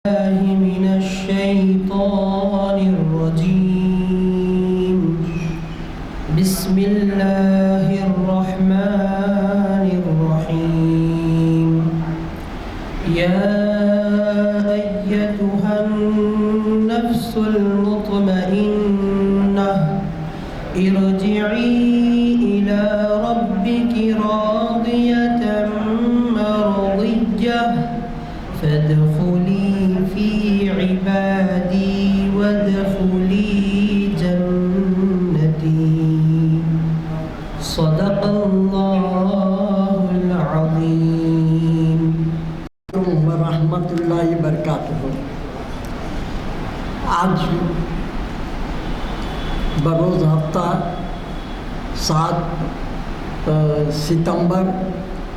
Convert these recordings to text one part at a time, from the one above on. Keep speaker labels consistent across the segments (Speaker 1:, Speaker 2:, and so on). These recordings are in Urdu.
Speaker 1: من الشيطان الرجيم بسم الله الرحمن الرحيم يا أيتها النفس المطمئنة ارجعي إلى ربك راضية مرضية فادخلي في عبادي وادخلي جنتي صدق الله العظيم
Speaker 2: ورحمۃ اللہ وبرکاتہ۔ آج بروز ہفتہ 7 ستمبر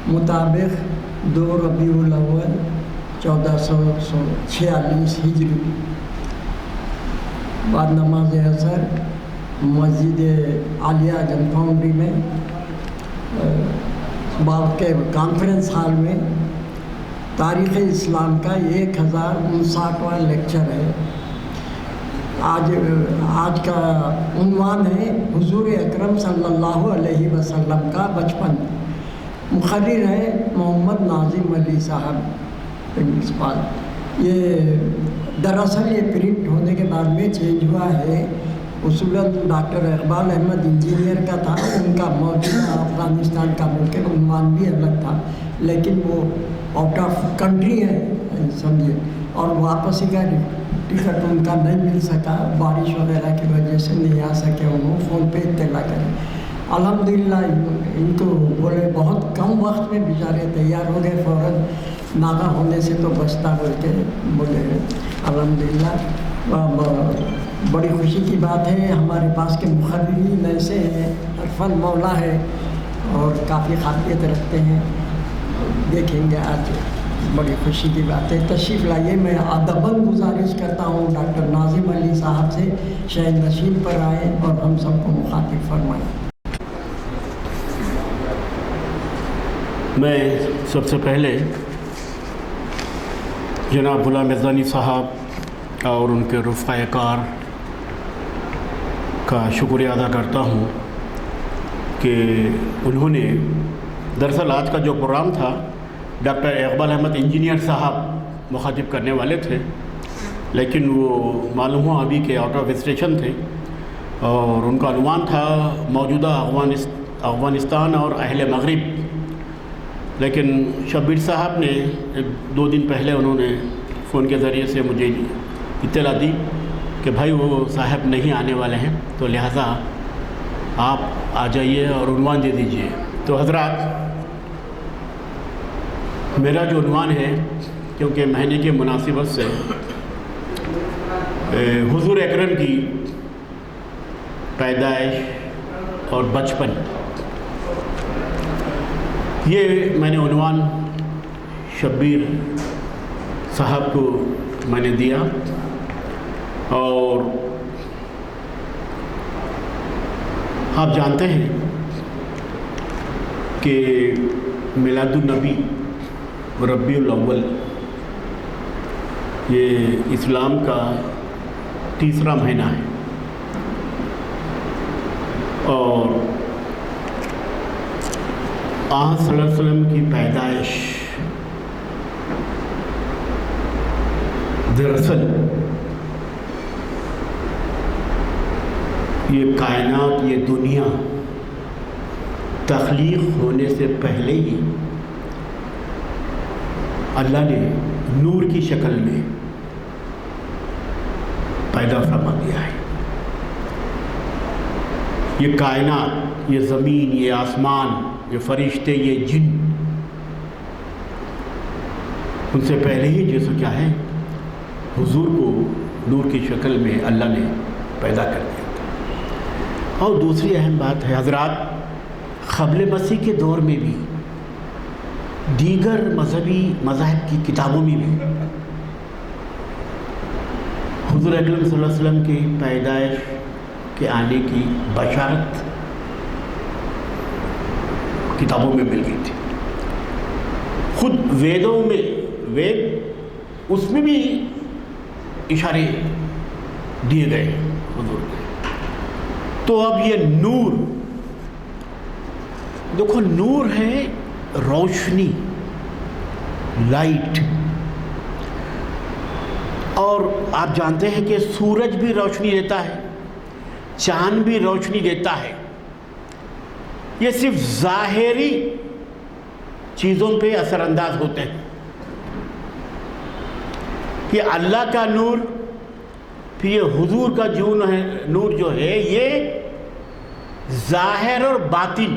Speaker 2: مطابق 2 ربیع الاول 1446 ہجری بعد نماز عصر مسجد عالیہ جن فاؤنڈری میں باب کے کانفرنس ہال میں تاریخ اسلام کا 1059واں لیکچر ہے۔ آج کا عنوان ہے حضور اکرم صلی اللہ علیہ وسلم کا بچپن۔ مقرر ہے محمد ناظم علی صاحب پرنسپال۔ یہ دراصل یہ پرنٹ ہونے کے بعد میں چینج ہوا ہے۔ اصولاً ڈاکٹر اقبال احمد انجینئر کا تھا، ان کا موجودہ افغانستان کا ملک عنوان بھی الگ تھا، لیکن وہ آؤٹ آف کنٹری ہے سمجھے، اور واپسی کا ٹکٹ ان کا نہیں مل سکا، بارش وغیرہ کی وجہ سے نہیں آ سکے، انہوں فون پہ اطلاع کریں۔ الحمدللہ ان کو بولے بہت کم وقت میں بیچارے تیار ہو گئے، فوراً ناغہ ہونے سے تو بچتا بول کے بولے الحمدللہ۔ بڑی خوشی کی بات ہے، ہمارے پاس کے مقررین ایسے ہیں، عرفان مولا ہے اور کافی قابلیت رکھتے ہیں، دیکھیں گے آج بڑی خوشی کی بات ہے۔ تشریف لائیے۔ میں ادباً گزارش کرتا ہوں ڈاکٹر ناظم علی صاحب سے شاید نشین پر آئیں اور ہم سب کو مخاطب فرمائیں۔
Speaker 3: میں سب سے پہلے جناب غلام مردانی صاحب اور ان کے رفقائے کار کا شکریہ ادا کرتا ہوں کہ انہوں نے دراصل آج کا جو پروگرام تھا ڈاکٹر اقبال احمد انجینئر صاحب مخاطب کرنے والے تھے، لیکن وہ معلوم ہوا ابھی کہ آؤٹ آف اسٹیشن تھے، اور ان کا عنوان تھا موجودہ افغانستان اور اہل مغرب۔ لیکن شبیر صاحب نے 2 دن پہلے انہوں نے فون کے ذریعے سے مجھے اطلاع دی کہ بھائی وہ صاحب نہیں آنے والے ہیں، تو لہٰذا آپ آ جائیے اور عنوان دے دیجئے۔ تو حضرات، میرا جو عنوان ہے، کیونکہ مہینے کی مناسبت سے حضور اکرم کی پیدائش اور بچپن، یہ میں نے عنوان شبیر صاحب کو میں نے دیا، اور آپ جانتے ہیں کہ میلاد النبی ربیع الاول یہ اسلام کا 3را مہینہ ہے، اور آن صلی اللہ علیہ وسلم کی پیدائش دراصل یہ کائنات، یہ دنیا تخلیق ہونے سے پہلے ہی اللہ نے نور کی شکل میں پیدا فرما دیا ہے۔ یہ کائنات، یہ زمین، یہ آسمان، یہ فرشتے، یہ جن، ان سے پہلے ہی جیسا کیا ہے حضور کو نور کی شکل میں اللہ نے پیدا کر دیا تھا۔ اور دوسری اہم بات ہے حضرات، قبل مسیح کے دور میں بھی دیگر مذاہب کی کتابوں میں بھی حضور اکرم صلی اللہ علیہ وسلم کی پیدائش کے آنے کی بشارت کتابوں میں مل گئی تھی۔ خود ویدوں میں، وید اس میں بھی اشارے دیے گئے حضور کے. تو اب یہ نور، دیکھو نور ہے روشنی، لائٹ. اور آپ جانتے ہیں کہ سورج بھی روشنی دیتا ہے، چاند بھی روشنی دیتا ہے. یہ صرف ظاہری چیزوں پہ اثر انداز ہوتے ہیں. یہ اللہ کا نور، پھر یہ حضور کا نور جو ہے، یہ ظاہر اور باطن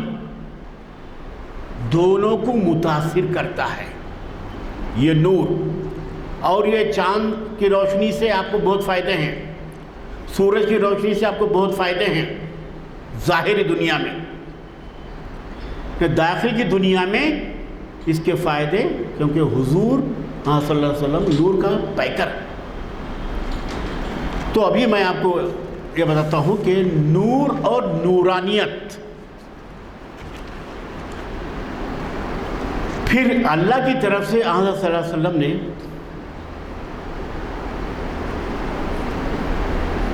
Speaker 3: دونوں کو متاثر کرتا ہے یہ نور. اور یہ چاند کی روشنی سے آپ کو بہت فائدے ہیں، سورج کی روشنی سے آپ کو بہت فائدے ہیں ظاہری دنیا میں. کہ داخل کی دنیا میں اس کے فائدے، کیونکہ حضور صلی اللہ علیہ وسلم نور کا پیکر. تو ابھی میں آپ کو یہ بتاتا ہوں کہ نور اور نورانیت، پھر اللہ کی طرف سے حضرت صلی اللہ علیہ وسلم نے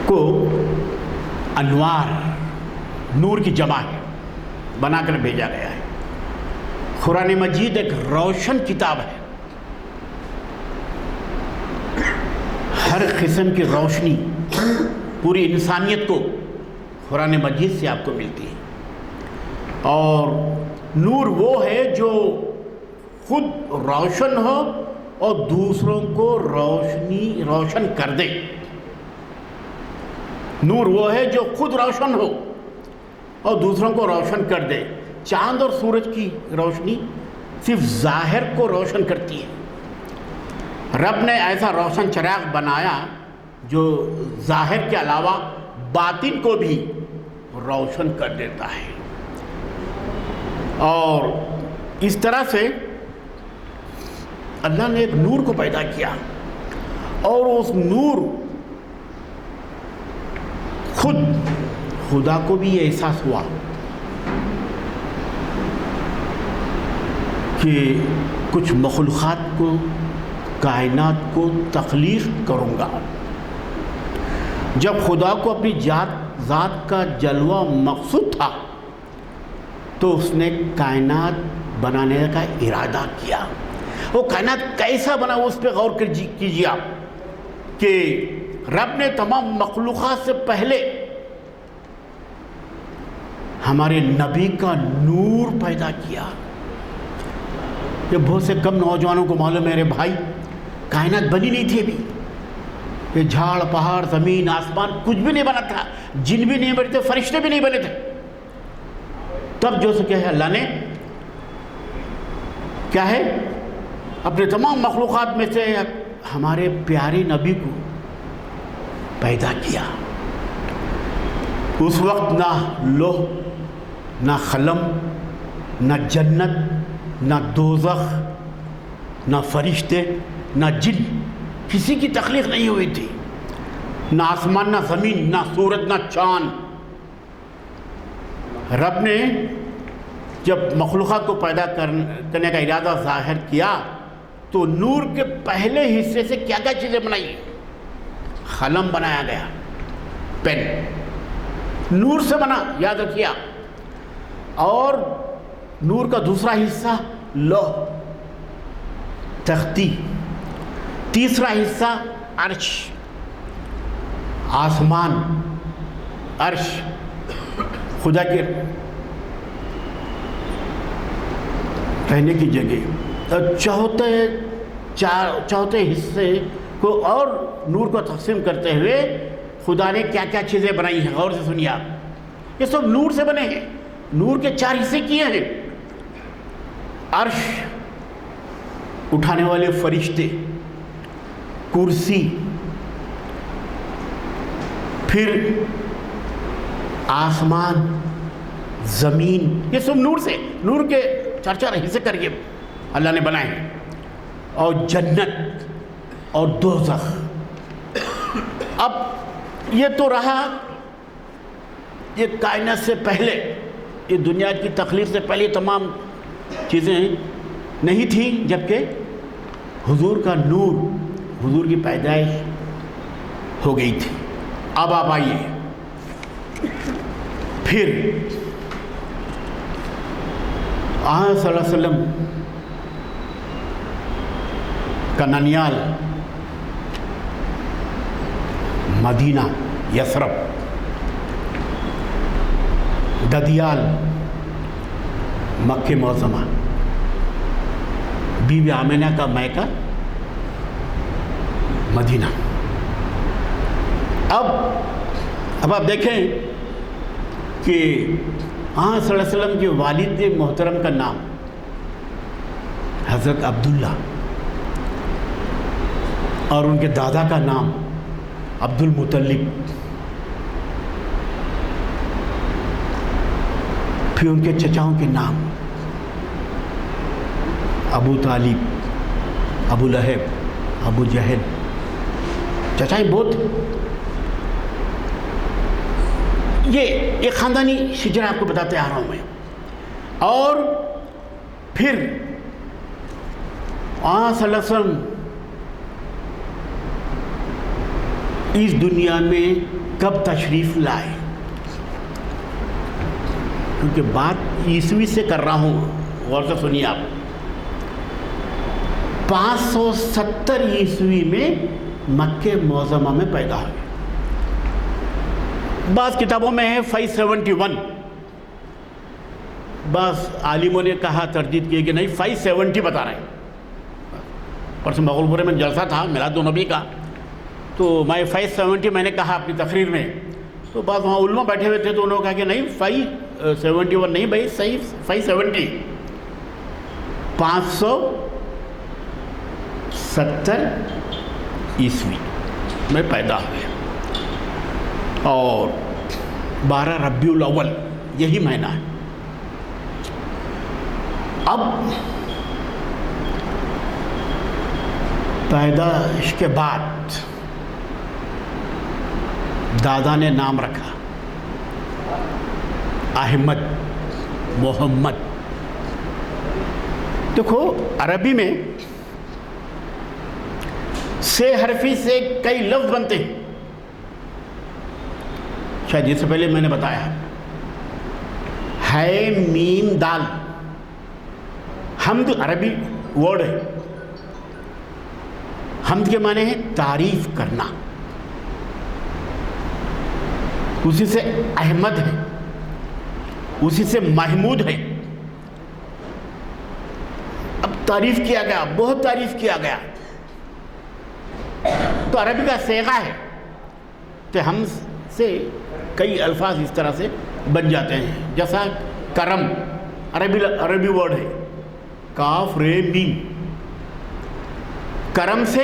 Speaker 3: کو انوار، نور کی جمع ہے، بنا کر بھیجا گیا ہے. قرآن مجید ایک روشن کتاب ہے، ہر قسم کی روشنی پوری انسانیت کو قرآن مجید سے آپ کو ملتی ہے. اور نور وہ ہے جو خود روشن ہو اور دوسروں کو روشن کر دے. نور وہ ہے جو خود روشن ہو اور دوسروں کو روشن کر دے. چاند اور سورج کی روشنی صرف ظاہر کو روشن کرتی ہے. رب نے ایسا روشن چراغ بنایا جو ظاہر کے علاوہ باطن کو بھی روشن کر دیتا ہے. اور اس طرح سے اللہ نے ایک نور کو پیدا کیا، اور اس نور خود خدا کو بھی یہ احساس ہوا کہ کچھ مخلوقات کو، کائنات کو تخلیق کروں گا. جب خدا کو اپنی ذات کا جلوہ مقصود تھا تو اس نے کائنات بنانے کا ارادہ کیا. وہ کائنات کیسا بنا اس پہ غور کیجیے آپ، کہ رب نے تمام مخلوقات سے پہلے ہمارے نبی کا نور پیدا کیا. یہ بہت سے کم نوجوانوں کو معلوم ہے میرے بھائی، کائنات بنی نہیں تھی ابھی. یہ جھاڑ پہاڑ زمین آسمان کچھ بھی نہیں بنا تھا، جن بھی نہیں بنے تھے، فرشتے بھی نہیں بنے تھے. تب جو کیا ہے اللہ نے کیا ہے اپنے تمام مخلوقات میں سے ہمارے پیارے نبی کو پیدا کیا. اس وقت نہ لوح، نہ قلم، نہ جنت، نہ دوزخ، نہ فرشتے، نہ جن، کسی کی تخلیق نہیں ہوئی تھی. نہ آسمان، نہ زمین، نہ سورج، نہ چاند. رب نے جب مخلوقات کو پیدا کرنے کا ارادہ ظاہر کیا تو نور کے پہلے حصے سے کیا کیا چیزیں بنائی؟ قلم بنایا گیا، پین نور سے بنا، یاد رکھیے. اور نور کا دوسرا حصہ لوح، تختی. تیسرا حصہ عرش، آسمان، عرش خدا کے رہنے کی جگہ. چوتھے حصے کو اور نور کو تقسیم کرتے ہوئے خدا نے کیا کیا چیزیں بنائی ہیں، غور سے سنیے آپ. یہ سب نور سے بنے ہیں. نور کے 4 حصے کیے ہیں: عرش، اٹھانے والے فرشتے، کرسی، پھر آسمان، زمین. یہ سب نور سے، نور کے 4 حصے کر کے اللہ نے بنائے ہیں. اور جنت اور دوزخ. اب یہ تو رہا یہ کائنات سے پہلے، یہ دنیا کی تخلیق سے پہلے تمام چیزیں نہیں تھیں، جبکہ حضور کا نور حضور کی پیدائش ہو گئی تھی. اب آپ آئیے پھر آقا صلی اللہ علیہ وسلم کا ننیال مدینہ یثرب، ددیال مکہ معظمہ، بی بی آمنہ کا میکہ مدینہ. اب آپ دیکھیں کہ آقا صلی اللہ علیہ وسلم کے والد محترم کا نام حضرت عبداللہ اور ان کے دادا کا نام عبد المطلب، پھر ان کے چچاؤں کے نام ابو طالب، ابو لہب، ابو جہل، چچائیں بہت. یہ ایک خاندانی شجرہ آپ کو بتاتے آ رہا ہوں میں. اور پھر آقا صلی اللہ علیہ وسلم اس دنیا میں کب تشریف لائے؟ کیونکہ بات عیسوی سے کر رہا ہوں، غور سے سنیے آپ. 570 عیسوی میں مکہ معظمہ میں پیدا ہوئے. بعض کتابوں میں ہے 571، بعض عالموں نے کہا تردید کی کہ نہیں 570 بتا رہے ہیں. پرسوں مغل میں جلسہ تھا میلاد النبی کا، تو میں 570 میں نے کہا اپنی تقریر میں. تو بعض وہاں علماء بیٹھے ہوئے تھے تو انہوں نے کہا کہ نہیں 571 نہیں بھائی، صحیح 570، 570 عیسوی میں پیدا ہوئے. اور 12 ربیع الاول یہی مہینہ ہے. اب پیدائش کے بعد دادا نے نام رکھا احمد، محمد. دیکھو عربی میں سے حرفی سے کئی لفظ بنتے ہیں. شاید اس سے پہلے میں نے بتایا ہے میم دال. حمد عربی ورڈ ہے. حمد کے معنی ہے تعریف کرنا. اسی سے احمد ہے، اسی سے محمود ہے. اب تعریف کیا گیا، بہت تعریف کیا گیا، تو عربی کا صیغہ ہے کہ ہم سے کئی الفاظ اس طرح سے بن جاتے ہیں. جیسا کرم عربی ورڈ ہے، کاف رے میم. کرم سے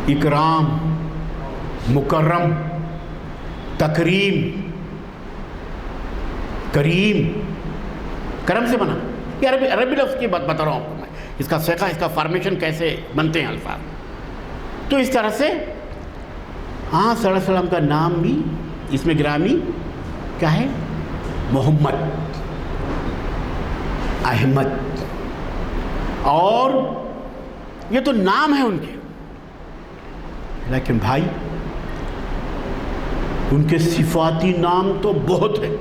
Speaker 3: اکرام، مکرم، تکریم، کریم. کرم سے بنا. یہ عربی لفظ کی بات بتا رہا ہوں آپ کو میں، اس کا صیغہ، اس کا فارمیشن کیسے بنتے ہیں الفاظ. تو اس طرح سے آقا صلی اللہ علیہ وسلم کا نام بھی اس میں گرامی کیا ہے؟ محمد، احمد. اور یہ تو نام ہے ان کے، لیکن بھائی ان کے صفاتی نام تو بہت ہیں.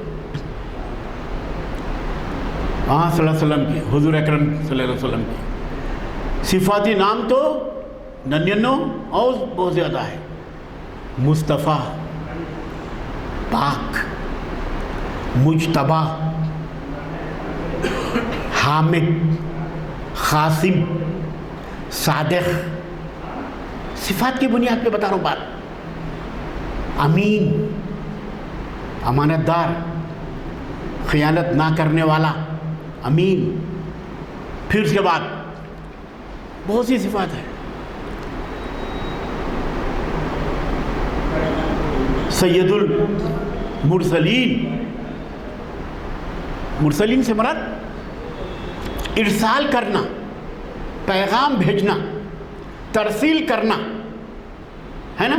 Speaker 3: آقا صلی اللہ علیہ وسلم کے، حضور اکرم صلی اللہ علیہ وسلم کے صفاتی نام تو 99 اور بہت زیادہ ہے. مصطفیٰ، پاک، مجتبی، حامد، قاسم، صادق. صفات کی بنیاد پہ بتا رہا ہوں بات. امین، امانت دار، خیانت نہ کرنے والا، امین. پھر اس کے بعد بہت سی صفات ہیں. سید المرسلین. مرسلین سے مراد ارسال کرنا، پیغام بھیجنا، ترسیل کرنا ہے نا.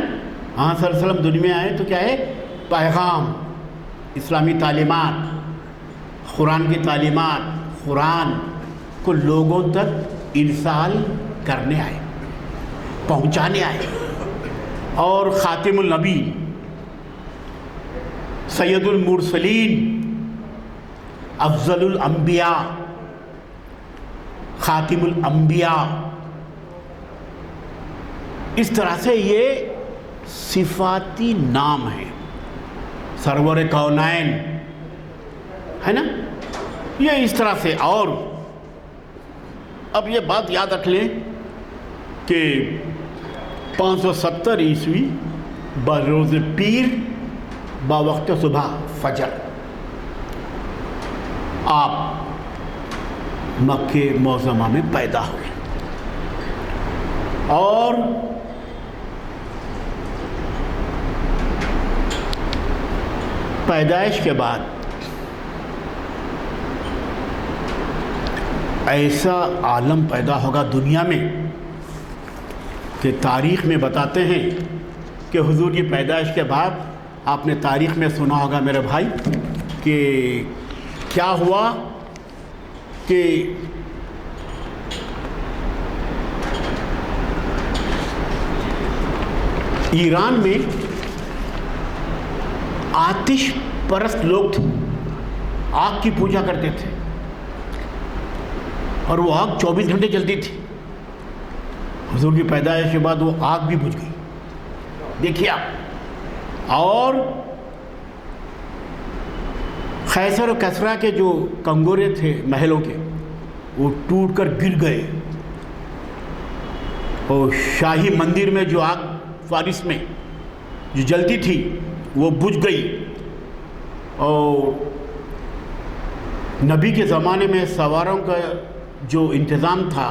Speaker 3: ہاں صلی اللہ علیہ وسلم دنیا میں آئے تو کیا ہے؟ پیغام، اسلامی تعلیمات، قرآن کی تعلیمات، قرآن کو لوگوں تک ارسال کرنے آئے، پہنچانے آئے، اور خاتم النبی، سید المرسلین، افضل الانبیاء، خاتم الانبیاء، اس طرح سے یہ صفاتی نام ہے، سرور کونین ہے نا، یہ اس طرح سے۔ اور اب یہ بات یاد رکھ لیں کہ 570 عیسوی بروز پیر باوقت صبح فجر آپ مکہ معظمہ میں پیدا ہوئے، اور پیدائش کے بعد ایسا عالم پیدا ہوگا دنیا میں کہ تاریخ میں بتاتے ہیں کہ حضور کی پیدائش کے بعد آپ نے تاریخ میں سنا ہوگا میرے بھائی کہ کیا ہوا کہ ایران میں آتش پرست لوگ تھے، آگ کی پوجا کرتے تھے، اور وہ آگ 24 گھنٹے جلتی تھی۔ حضور کی پیدائش کے بعد وہ آگ بھی بجھ گئی، دیکھیے آپ۔ اور قیصر و کسریٰ کے جو کنگورے تھے محلوں کے، وہ ٹوٹ کر گر گئے، اور شاہی مندر میں جو آگ فارس میں جو جلتی تھی وہ بجھ گئی۔ اور نبی کے زمانے میں سواروں کا جو انتظام تھا،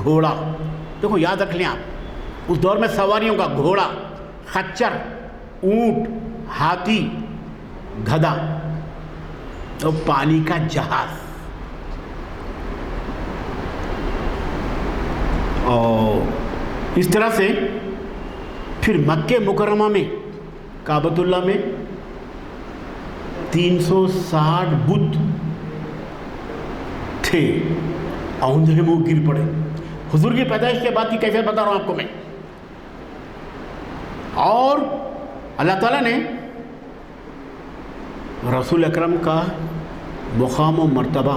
Speaker 3: گھوڑا، دیکھو یاد رکھ لیں آپ، اس دور میں سواریوں کا گھوڑا، خچر، اونٹ، ہاتھی، گدھا اور پانی کا جہاز۔ اور اس طرح سے پھر مکہ مکرمہ میں کعبۃ اللہ میں 360 بت تھے، اوندھے منہ گر پڑے۔ حضور کی پیدائش کے بعد کی کیفیت بتا رہا ہوں آپ کو میں۔ اور اللہ تعالیٰ نے رسول اکرم کا مقام و مرتبہ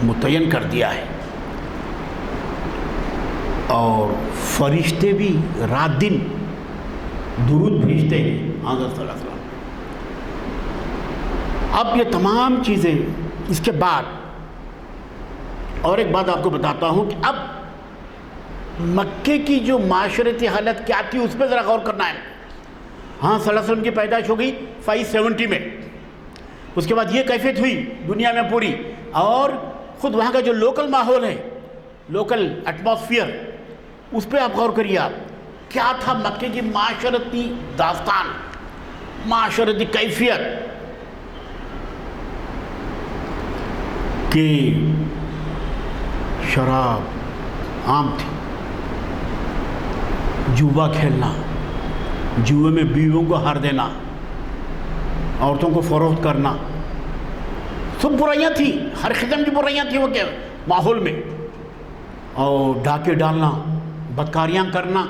Speaker 3: متعین کر دیا ہے، اور فرشتے بھی رات دن درود بھیجتے ہیں حضرت صلی اللہ علیہ وسلم۔ اب یہ تمام چیزیں اس کے بعد، اور ایک بات آپ کو بتاتا ہوں کہ اب مکے کی جو معاشرتی حالت کیا تھی اس پہ ذرا غور کرنا ہے۔ ہاں صلی اللہ علیہ وسلم کی پیدائش ہو گئی 570 میں، اس کے بعد یہ کیفیت ہوئی دنیا میں پوری، اور خود وہاں کا جو لوکل ماحول ہے، لوکل ایٹماسفیئر، اس پہ آپ غور کریے۔ آپ کیا تھا مکے کی معاشرتی داستان، معاشرتی کیفیت، کہ شراب عام تھی، جوا کھیلنا، جوئے میں بیویوں کو ہار دینا، عورتوں کو فروخت کرنا، سب برائیاں تھیں، ہر قسم کی برائیاں تھیں وہ کے ماحول میں، اور ڈاکے ڈالنا، بدکاریاں کرنا،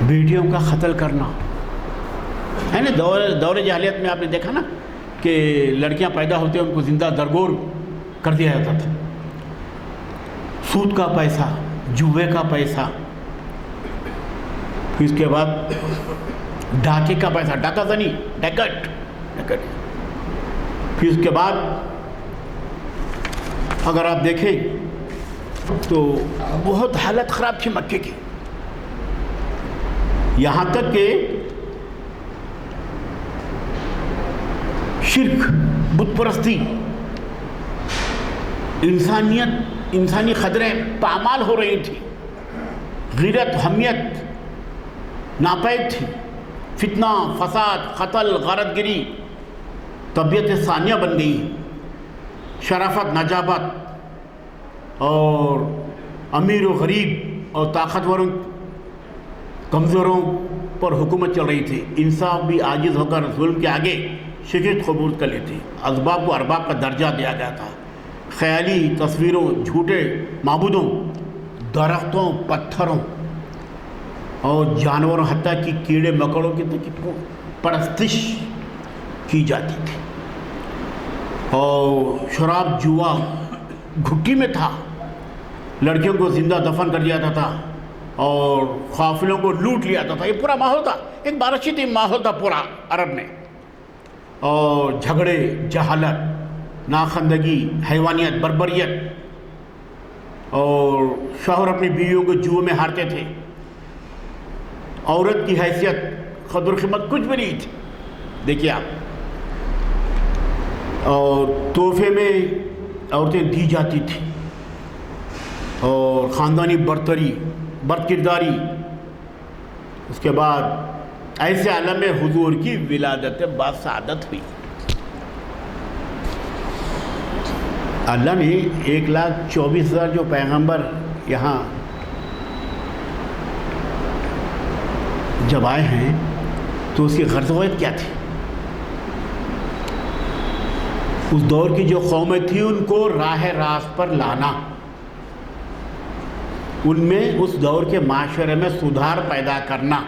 Speaker 3: بیٹیوں کا قتل کرنا، ہے نا۔ دور جاہلیت میں آپ نے دیکھا نا کہ لڑکیاں پیدا ہوتے ہیں ان کو زندہ درگور کر دیا جاتا تھا۔ سود کا پیسہ، جوے کا پیسہ، پھر اس کے بعد ڈاکے کا پیسہ، ڈاکہ زنی، ڈیکٹ، پھر اس کے بعد اگر آپ دیکھیں تو بہت حالت خراب تھی مکے کی، یہاں تک کہ شرک، بت پرستی، انسانی قدریں پامال ہو رہی تھی، غیرت، حمیت ناپید تھی، فتنہ، فساد، قتل، غارت گری طبیعت ثانیہ بن گئی، شرافت، نجابت، اور امیر و غریب اور طاقتوروں کمزوروں پر حکومت چل رہی تھی، انصاف بھی عاجز ہو کر ظلم کے آگے شکست قبول کر لی تھی، اسباب کو ارباب کا درجہ دیا گیا تھا، خیالی تصویروں، جھوٹے معبودوں، درختوں، پتھروں اور جانوروں، حتیٰ کہ کیڑے مکوڑوں کی پرستش کی جاتی تھی، اور شراب جوا گھٹی میں تھا، لڑکیوں کو زندہ دفن کر دیا جاتا تھا اور قافلوں کو لوٹ لیا جاتا تھا۔ یہ پورا ماحول تھا، ایک بارشتی ماحول تھا پورا عرب میں، اور جھگڑے، جہالت، ناخندگی، حیوانیت، بربریت، اور شوہر اپنی بیویوں کو جوؤں میں ہارتے تھے، عورت کی حیثیت، قدر و قیمت کچھ بھی نہیں تھی۔ دیکھیے آپ، اور تحفے میں عورتیں دی جاتی تھیں، اور خاندانی برتری، بد کرداری۔ اس کے بعد ایسے عالم میں حضور کی ولادت باسعادت ہوئی۔ اللہ نے 1,24,000 جو پیغمبر یہاں جب آئے ہیں تو اس کی غرض و کیا تھی؟ اس دور کی جو قومیں تھیں ان کو راہ راست پر لانا، ان میں اس دور کے معاشرے میں سدھار پیدا کرنا،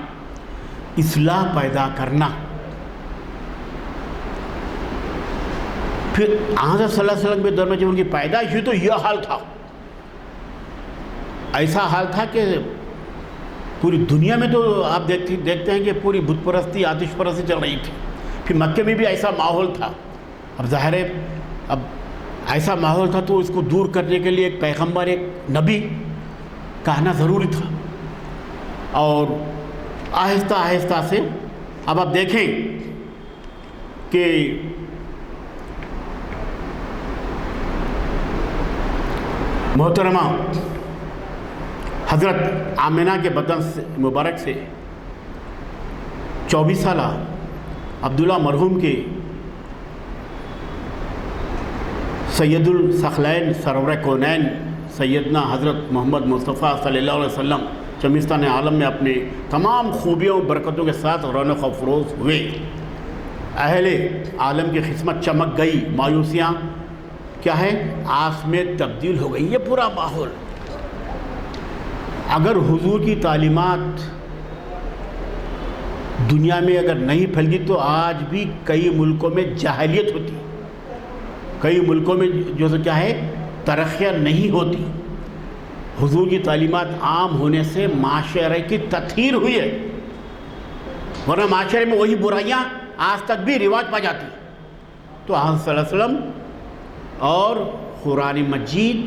Speaker 3: اصلاح پیدا کرنا۔ پھر حضرت صلی اللہ علیہ وسلم کے دور میں جب ان کی پیدائش ہوئی تو یہ حال تھا، ایسا حال تھا کہ پوری دنیا میں تو آپ دیکھتے ہیں کہ پوری بت پرستی، آتش پرستی چل رہی تھی۔ پھر مکے میں بھی ایسا ماحول تھا۔ اب ظاہر ہے اب ایسا ماحول تھا تو اس کو دور کرنے کے لیے ایک پیغمبر، ایک نبی کا آنا ضروری تھا، اور آہستہ آہستہ سے اب آپ دیکھیں کہ محترمہ حضرت آمنہ کے بدن سے مبارک سے 24 سالہ عبداللہ مرحوم کے سید الثقلین سرور کونین سیدنا حضرت محمد مصطفیٰ صلی اللہ علیہ وسلم چمستان عالم میں اپنے تمام خوبیوں و برکتوں کے ساتھ رونق افروز ہوئے۔ اہل عالم کی قسمت چمک گئی، مایوسیاں کیا ہے آس میں تبدیل ہو گئی۔ یہ پورا ماحول، اگر حضور کی تعلیمات دنیا میں اگر نہیں پھیلتی تو آج بھی کئی ملکوں میں جاہلیت ہوتی، کئی ملکوں میں جو کیا ہے ترقیاں نہیں ہوتی۔ حضور کی تعلیمات عام ہونے سے معاشرے کی تطہیر ہوئی ہے، ورنہ معاشرے میں وہی برائیاں آج تک بھی رواج پا جاتی۔ تو حضرت صلی اللہ علیہ وسلم اور قرآن مجید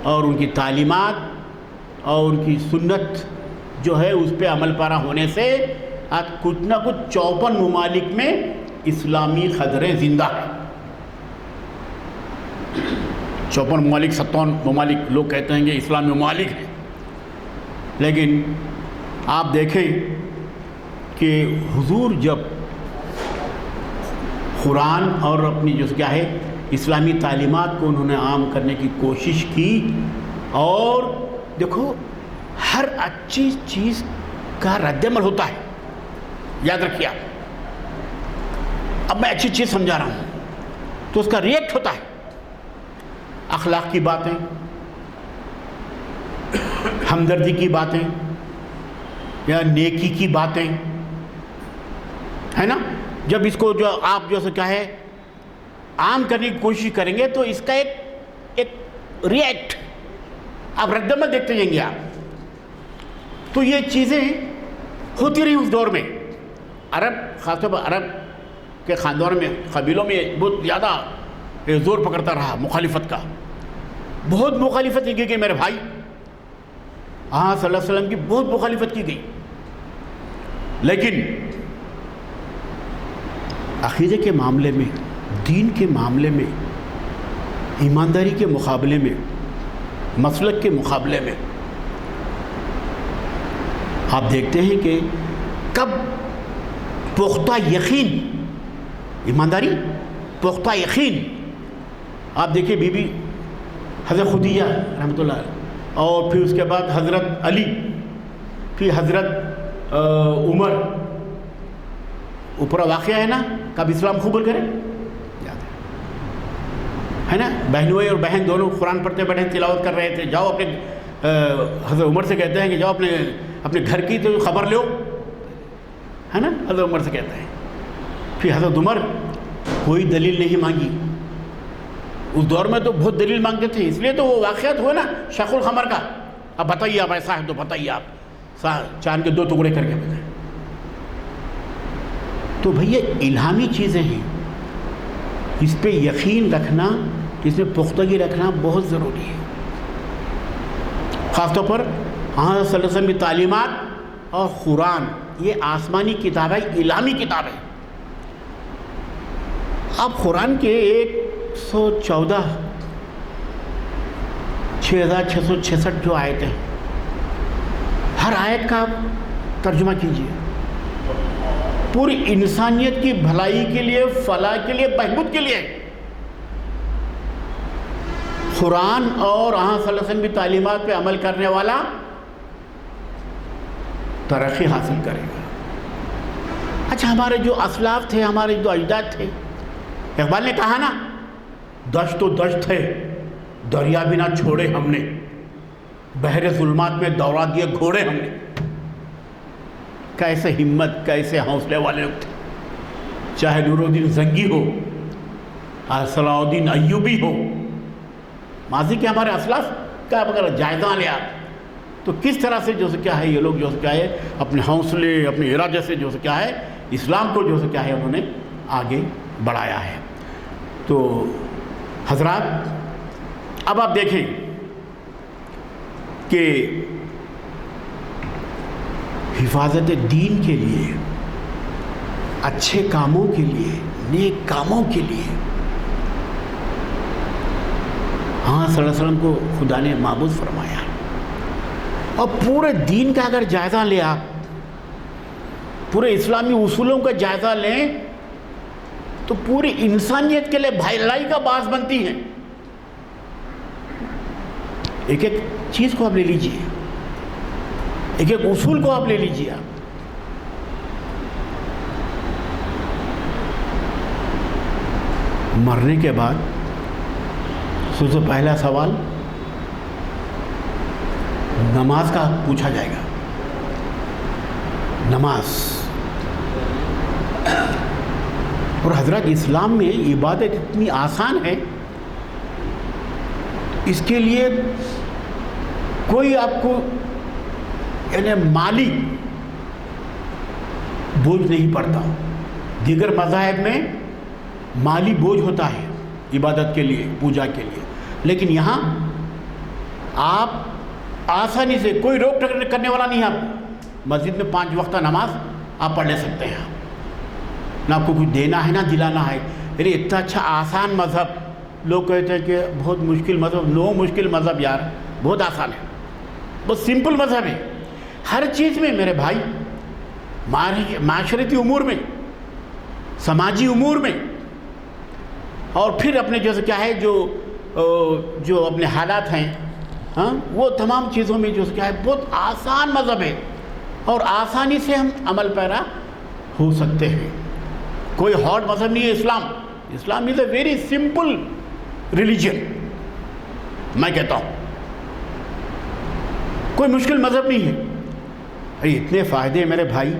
Speaker 3: اور ان کی تعلیمات اور ان کی سنت جو ہے اس پہ عمل پیرا ہونے سے آج کچھ نہ کچھ 54 ممالک میں اسلامی قدریں زندہ ہیں۔ 54 ممالک، 57 ممالک لوگ کہتے ہیں کہ اسلامی ممالک ہیں، لیکن آپ دیکھیں کہ حضور جب قرآن اور اپنی جو کیا ہے اسلامی تعلیمات کو انہوں نے عام کرنے کی کوشش کی، اور دیکھو ہر اچھی چیز کا رد عمل ہوتا ہے، یاد رکھیے آپ۔ اب میں اچھی چیز سمجھا رہا ہوں تو اس کا ریئیکٹ ہوتا ہے، اخلاق کی باتیں، ہمدردی کی باتیں یا نیکی کی باتیں، ہے نا؟ جب اس کو جو آپ جو کیا ہے عام کرنے کی کوشش کریں گے تو اس کا ایک ریئیکٹ آپ رد عمل دیکھتے جائیں گے آپ۔ تو یہ چیزیں ہوتی رہی اس دور میں، عرب خاص طور پر عرب کے خاندان میں، قبیلوں میں بہت زیادہ زور پکڑتا رہا مخالفت کا، بہت مخالفت کی گئی میرے بھائی، ہاں صلی اللہ علیہ وسلم کی بہت مخالفت کی گئی، لیکن عقیدے کے معاملے میں، دین کے معاملے میں، ایمانداری کے مقابلے میں، مسلک کے مقابلے میں آپ دیکھتے ہیں کہ کب پختہ یقین، ایمانداری، پختہ یقین، آپ دیکھیں بی بی حضرت خدیجہ رحمۃ اللہ علیہ، اور پھر اس کے بعد حضرت علی، پھر حضرت عمر، اوپر واقعہ ہے نا کب اسلام قبول کرے، یاد ہے نا، بہنوئی اور بہن دونوں قرآن پڑھتے بیٹھے تلاوت کر رہے تھے. جاؤ اپنے حضرت عمر سے کہتے ہیں کہ جاؤ اپنے گھر کی تو خبر لو، ہے نا، حضرت عمر سے کہتے ہیں. پھر حضرت عمر کوئی دلیل نہیں مانگی. اس دور میں تو بہت دلیل مانگتے تھے، اس لیے تو وہ واقعات ہوئے نا شق القمر کا. اب بتائیے آپ ایسا ہے تو بتائیے آپ چاند کے 2 ٹکڑے کر کے بتائیں. تو بھئی یہ الہامی چیزیں ہیں، اس پہ یقین رکھنا، اس میں پختگی رکھنا بہت ضروری ہے. خاص طور پر ہاں صلی اللہ علیہ وسلم کی تعلیمات اور قرآن یہ آسمانی کتاب ہے، الہامی کتاب ہے. اب قرآن کے 114 6666 جو آیتیں ہیں، ہر آیت کا ترجمہ کیجیے. پوری انسانیت کی بھلائی کے لیے، فلاح کے لیے، بہبود کے لیے قرآن اور صلی اللہ علیہ وسلم کی تعلیمات پہ عمل کرنے والا ترقی حاصل کرے گا. اچھا، ہمارے جو اسلاف تھے، ہمارے جو اجداد تھے، اقبال نے کہا نا، دشت و دشت تھے دریا بھی نہ چھوڑے ہم نے، بحر ظلمات میں دوڑا دیے گھوڑے ہم نے. کیسے ہمت، کیسے حوصلے والے لوگ تھے. چاہے نور الدین زنگی ہو، صلاح الدین ایوبی ہو، ماضی کے ہمارے اسلاف کا اگر جائزہ لیا تو کس طرح سے جو کیا ہے یہ لوگ جو کیا ہے اپنے حوصلے، اپنے ارادے سے جو کیا ہے اسلام کو جو کیا ہے انہوں نے آگے بڑھایا ہے. تو حضرات، اب آپ دیکھیں کہ حفاظت دین کے لیے، اچھے کاموں کے لیے، نیک کاموں کے لیے صلی اللہ علیہ وسلم کو خدا نے معبود فرمایا. اور پورے دین کا اگر جائزہ لیں آپ، پورے اسلامی اصولوں کا جائزہ لیں تو پوری انسانیت کے لیے بھلائی کا باعث بنتی ہیں. ایک ایک چیز کو آپ لے لیجئے، ایک ایک اصول کو آپ لے لیجئے. آپ مرنے کے بعد سب سے پہلا سوال نماز کا پوچھا جائے گا. نماز. اور حضرات، اسلام میں عبادت اتنی آسان ہے، اس کے لیے کوئی آپ کو یعنی مالی بوجھ نہیں پڑتا. دیگر مذاہب میں مالی بوجھ ہوتا ہے عبادت کے لیے، پوجا کے لیے، لیکن یہاں آپ آسانی سے، کوئی روک ٹوک کرنے والا نہیں ہے. آپ مسجد میں 5 وقتہ نماز آپ پڑھ لے سکتے ہیں. نہ آپ کو کچھ دینا ہے، نہ دلانا ہے. ارے اتنا اچھا آسان مذہب. لوگ کہتے ہیں کہ بہت مشکل مذہب. نو مشکل مذہب یار، بہت آسان ہے، بہت سمپل مذہب ہے. ہر چیز میں میرے بھائی، معاشرتی امور میں، سماجی امور میں، اور پھر اپنے جیسے کیا ہے جو اپنے حالات ہیں، وہ تمام چیزوں میں جو کیا ہے بہت آسان مذہب ہے، اور آسانی سے ہم عمل پیرا ہو سکتے ہیں. کوئی ہارڈ مذہب نہیں ہے اسلام. اسلام از اے ویری سمپل ریلیجن. میں کہتا ہوں کوئی مشکل مذہب نہیں ہے. اتنے فائدے میرے بھائی.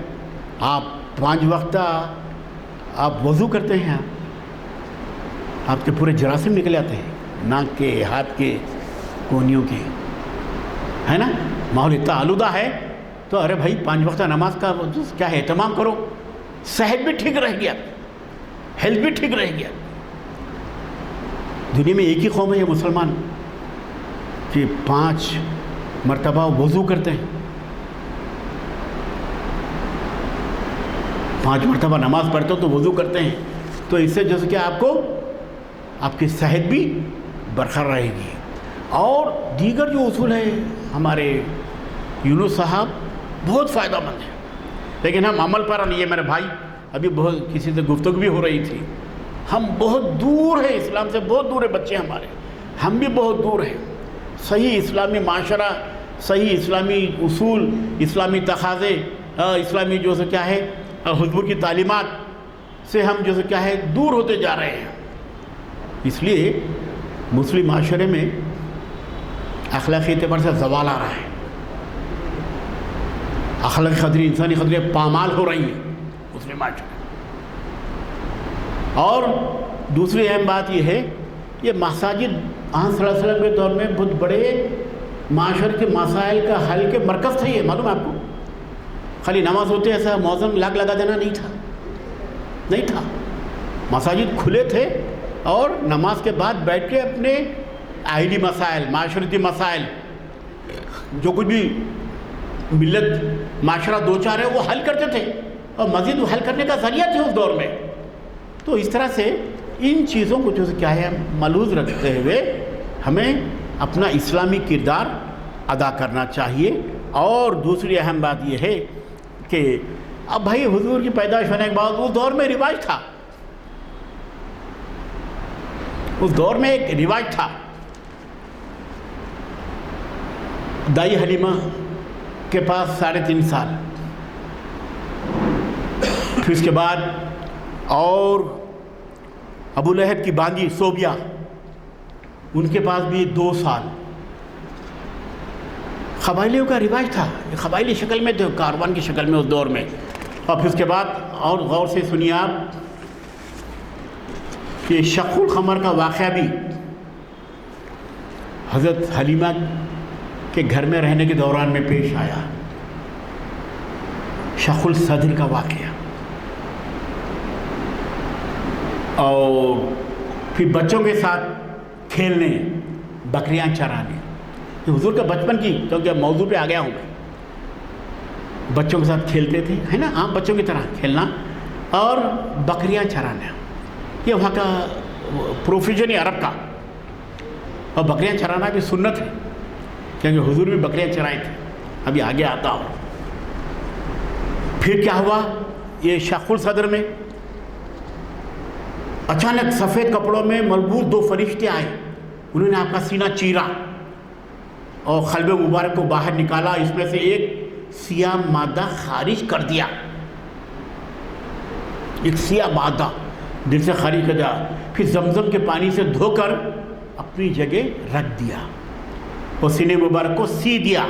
Speaker 3: آپ 5 وقتہ آپ وضو کرتے ہیں، آپ کے پورے جراثیم نکل آتے ہیں، ناک کے، ہاتھ کے کونیوں کے، ہے نا. ماحول اتنا آلودہ ہے تو ارے بھائی 5 وقتہ نماز کا کیا ہے اہتمام کرو. صحت بھی ٹھیک رہ گیا، ہیلتھ بھی ٹھیک رہ گیا. دنیا میں ایک ہی قوم ہے یہ مسلمان کہ 5 مرتبہ وضو کرتے ہیں، 5 مرتبہ نماز پڑھتے ہو تو وضو کرتے ہیں. تو اس سے جیسے کہ آپ کی صحت بھی برقرار رہے گی. اور دیگر جو اصول ہیں ہمارے یونس صاحب بہت فائدہ مند ہیں، لیکن ہم عمل پر نہیں ہے میرے بھائی. ابھی بہت کسی سے گفتگو بھی ہو رہی تھی، ہم بہت دور ہیں اسلام سے، بہت دور ہے بچے ہمارے، ہم بھی بہت دور ہیں. صحیح اسلامی معاشرہ، صحیح اسلامی اصول، اسلامی تقاضے، اسلامی جو سے کیا ہے حضور کی تعلیمات سے ہم جو سے کیا ہے دور ہوتے جا رہے ہیں. اس لیے مسلم معاشرے میں اخلاقی اعتبار سے زوال آ رہا ہے، اخلاقی قدریں، انسانی قدریں پامال ہو رہی ہیں مسلم معاشرے میں۔ اور دوسری اہم بات یہ ہے، یہ مساجد صلی اللہ علیہ وسلم کے دور میں بہت بڑے معاشرے کے مسائل کا حل کے مرکز تھے، یہ معلوم ہے آپ کو۔ خالی نماز ہوتے ایسا موزم لگا دینا نہیں تھا، مساجد کھلے تھے اور نماز کے بعد بیٹھ کے اپنے آئلی مسائل، معاشرتی مسائل، جو کچھ بھی ملت معاشرہ دو چار ہے وہ حل کرتے تھے، اور مسجد وہ حل کرنے کا ذریعہ تھے اس دور میں۔ تو اس طرح سے ان چیزوں کو جو کیا ہے ملحوظ رکھتے ہوئے ہمیں اپنا اسلامی کردار ادا کرنا چاہیے۔ اور دوسری اہم بات یہ ہے کہ اب بھائی حضور کی پیدائش ہونے کے بعد اس دور میں رواج تھا، اس دور میں ایک رواج تھا، دائی حلیمہ کے پاس 3.5 سال، پھر اس کے بعد اور ابو لہب کی بانجی صوبیہ، ان کے پاس بھی 2 سال۔ قبائلیوں کا رواج تھا، قبائلی شکل میں تھے، کاروان کی شکل میں اس دور میں۔ اور پھر اس کے بعد اور غور سے سنیے آپ کہ شق القمر کا واقعہ بھی حضرت حلیمہ کے گھر میں رہنے کے دوران میں پیش آیا، شق الصدر کا واقعہ۔ اور پھر بچوں کے ساتھ کھیلنے، بکریاں چرانے، یہ حضور کا بچپن کی، کیونکہ موضوع پہ آ گیا ہوں میں، بچوں کے ساتھ کھیلتے تھے، ہے نا، عام بچوں کی طرح کھیلنا اور بکریاں چرانا، یہ وہاں کا پروفیشن ہے عرب کا۔ اور بکریاں چرانا بھی سنت ہے، کیونکہ حضور بھی بکریاں چرائے تھے، ابھی آگے آتا ہوں۔ پھر کیا ہوا، یہ شق الصدر میں اچانک سفید کپڑوں میں ملبوس 2 فرشتے آئے، انہوں نے آپ کا سینہ چیرا اور قلب مبارک کو باہر نکالا، اس میں سے ایک سیاہ مادہ خارج کر دیا، ایک سیاہ مادہ دل سے خارج کر دیا، پھر زمزم کے پانی سے دھو کر اپنی جگہ رکھ دیا اور سینے مبارک کو سی دیا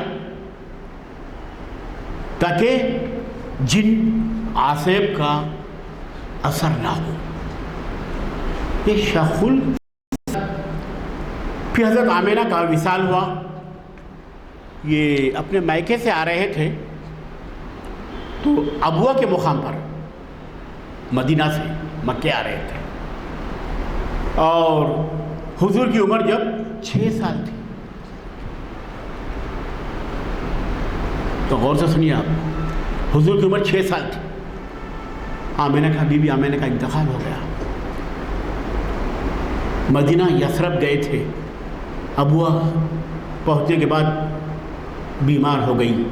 Speaker 3: تاکہ جن عاصب کا اثر نہ ہو۔ یہ شخل۔ پھر حضرت آمینہ کا وصال ہوا، یہ اپنے مائکے سے آ رہے تھے تو ابوا کے مقام پر مدینہ سے مکے آ رہے تھے، اور حضور کی عمر جب 6 سال تھی، تو غور سے سنیے آپ، حضور کی عمر 6 سال تھی، آمینہ کا بیوی آمینہ کا انتقال ہو گیا، مدینہ یثرب گئے تھے، ابوا پہنچنے کے بعد بیمار ہو گئی،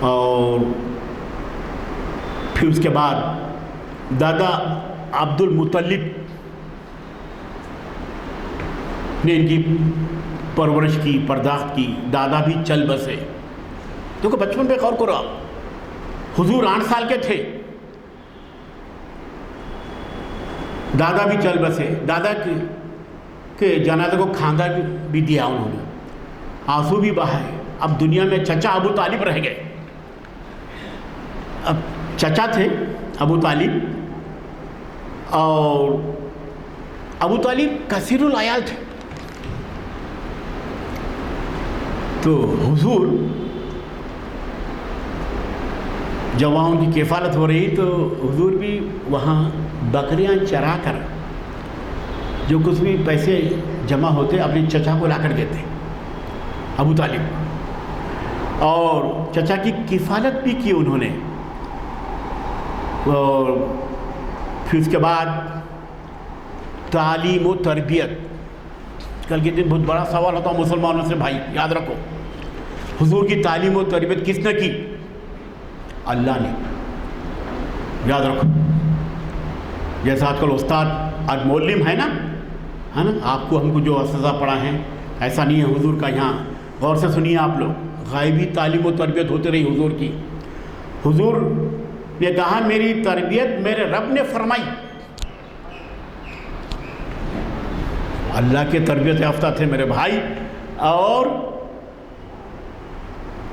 Speaker 3: اور پھر اس کے بعد دادا عبد المطلب نے ان کی پرورش کی، پرداخت کی، دادا بھی چل بسے۔ دیکھو بچپن پہ غور کرو، حضور 8 سال کے تھے، دادا بھی چل بسے، دادا کے جنازے کو کھاندہ بھی دیا انہوں نے، آنسو بھی بہائے۔ اب دنیا میں چچا ابو طالب رہ گئے، اب چچا تھے ابو طالب، اور ابو طالب کثیر العیال تھے، تو حضور جب وہاں ان کی کفالت ہو رہی تو حضور بھی وہاں بکریاں چرا کر جو کچھ بھی پیسے جمع ہوتے اپنے چچا کو لا کر دیتے ابو طالب، اور چچا کی کفالت بھی کی انہوں نے۔ اور پھر اس کے بعد تعلیم و تربیت، کل کے دن بہت بڑا سوال ہوتا ہے مسلمانوں سے، بھائی یاد رکھو، حضور کی تعلیم و تربیت کس نے کی؟ اللہ نے، یاد رکھو۔ جیسا آج کل استاد آج معلم ہے نا، آپ کو ہم کو جو اساتذہ پڑھا ہیں، ایسا نہیں ہے حضور کا۔ یہاں غور سے سنیے آپ لوگ، غائبی تعلیم و تربیت ہوتی رہی حضور کی۔ حضور نے کہا میری تربیت میرے رب نے فرمائی، اللہ کے تربیت یافتہ تھے میرے بھائی، اور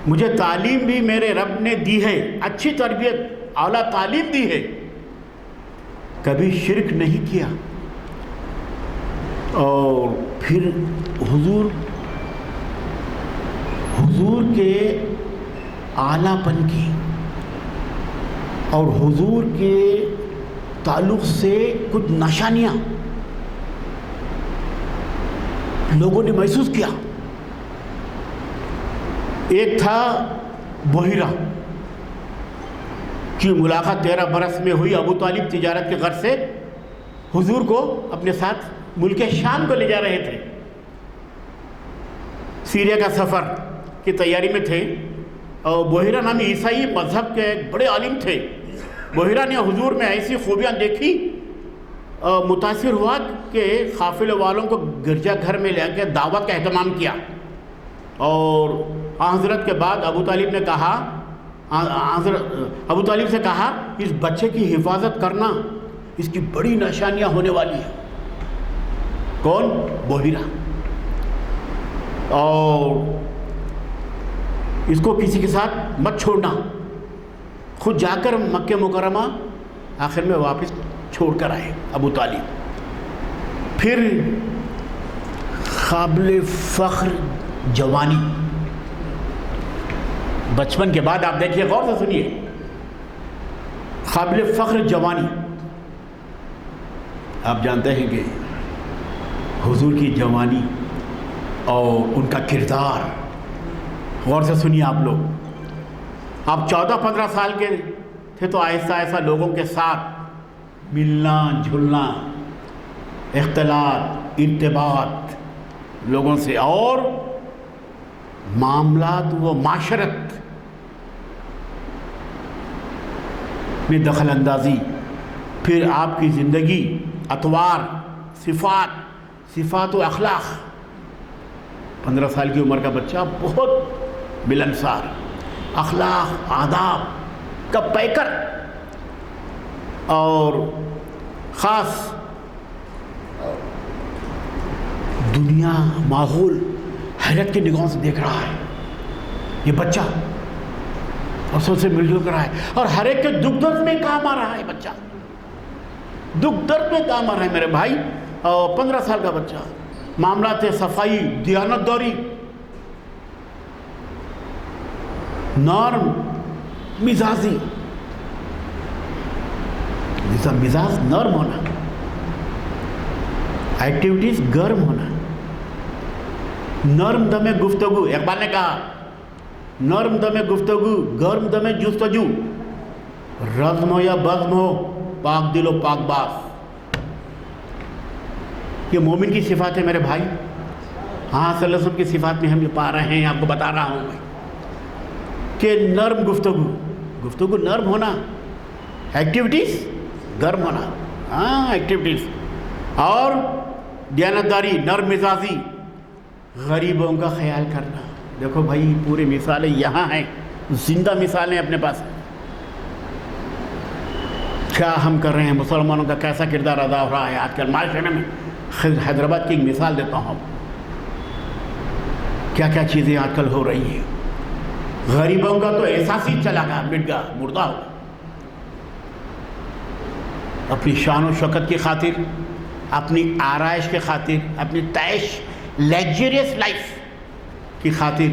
Speaker 3: مجھے تعلیم بھی میرے رب نے دی ہے، اچھی تربیت، اعلیٰ تعلیم دی ہے، کبھی شرک نہیں کیا۔ اور پھر حضور کے اعلیٰ پن کی اور حضور کے تعلق سے کچھ نشانیاں لوگوں نے محسوس کیا۔ ایک تھا بحیرہ کی ملاقات 13 برس میں ہوئی۔ ابو طالب تجارت کے غرض سے حضور کو اپنے ساتھ ملک شام کو لے جا رہے تھے، سیریا کا سفر کی تیاری میں تھے، اور بحیرہ نامی عیسائی مذہب کے ایک بڑے عالم تھے۔ بحیرہ نے حضور میں ایسی خوبیاں دیکھی، متاثر ہوا کہ قافلے والوں کو گرجا گھر میں لے کے دعوت کا اہتمام کیا، اور حضرت کے بعد ابو طالب سے کہا اس بچے کی حفاظت کرنا، اس کی بڑی نشانیاں ہونے والی ہیں۔ کون؟ بحیرہ۔ اور اس کو کسی کے ساتھ مت چھوڑنا، خود جا کر مکہ مکرمہ آخر میں واپس چھوڑ کر آئے ابو طالب۔ پھر قابل فخر جوانی، بچپن کے بعد آپ دیکھیے، غور سے سنیے، قابل فخر جوانی۔ آپ جانتے ہیں کہ حضور کی جوانی اور ان کا کردار، غور سے سنیے آپ لوگ۔ آپ 14-15 سال کے تھے تو آہستہ آہستہ لوگوں کے ساتھ ملنا جھلنا، اختلاط، ارتباط لوگوں سے، اور معاملات و معاشرت میں دخل اندازی۔ پھر آپ کی زندگی، اطوار، صفات و اخلاق۔ 15 سال کی عمر کا بچہ بہت ملنسار، اخلاق آداب کا پیکر، اور خاص دنیا ماحول حیرت کی نگاہوں سے دیکھ رہا ہے یہ بچہ، اور سب سے مل جل کر رہا ہے، اور ہر ایک کے دکھ درد میں کام آ رہا ہے بچہ، دکھ درد میں کام آ رہا ہے میرے بھائی۔ اور 15 سال کا بچہ، معاملات صفائی، دیانتداری، نرم مزاجی، مزاج نرم ہونا، ایکٹیویٹیز گرم ہونا، نرم دم گفتگو۔ اقبال نے کہا نرم دم گفتگو، گرم دم جستجو، رزم ہو یا بزم ہو، پاک دل و پاک باز۔ یہ مومن کی صفات ہے میرے بھائی۔ ہاں صلی اللہ علیہ وسلم کی صفات میں ہم یہ پا رہے ہیں، آپ کو بتا رہا ہوں میں کہ نرم گفتگو نرم ہونا، ایکٹیویٹیز گرم ہونا، ہاں ایکٹیویٹیز، اور دیانتداری، نرم مزاجی، غریبوں کا خیال کرنا۔ دیکھو بھائی پوری مثالیں یہاں ہیں، زندہ مثالیں اپنے پاس ہیں۔ کیا ہم کر رہے ہیں، مسلمانوں کا کیسا کردار ادا ہو رہا ہے آج کل معاشرے میں۔ حیدرآباد کی ایک مثال دیتا ہوں، کیا کیا چیزیں آج کل ہو رہی ہیں۔ غریبوں کا تو احساس ہی چلا گیا، مٹ گیا، مردہ ہو گیا۔ اپنی شان و شوکت کی خاطر، اپنی آرائش کی خاطر، اپنی تعیش لیگزریس لائف کی خاطر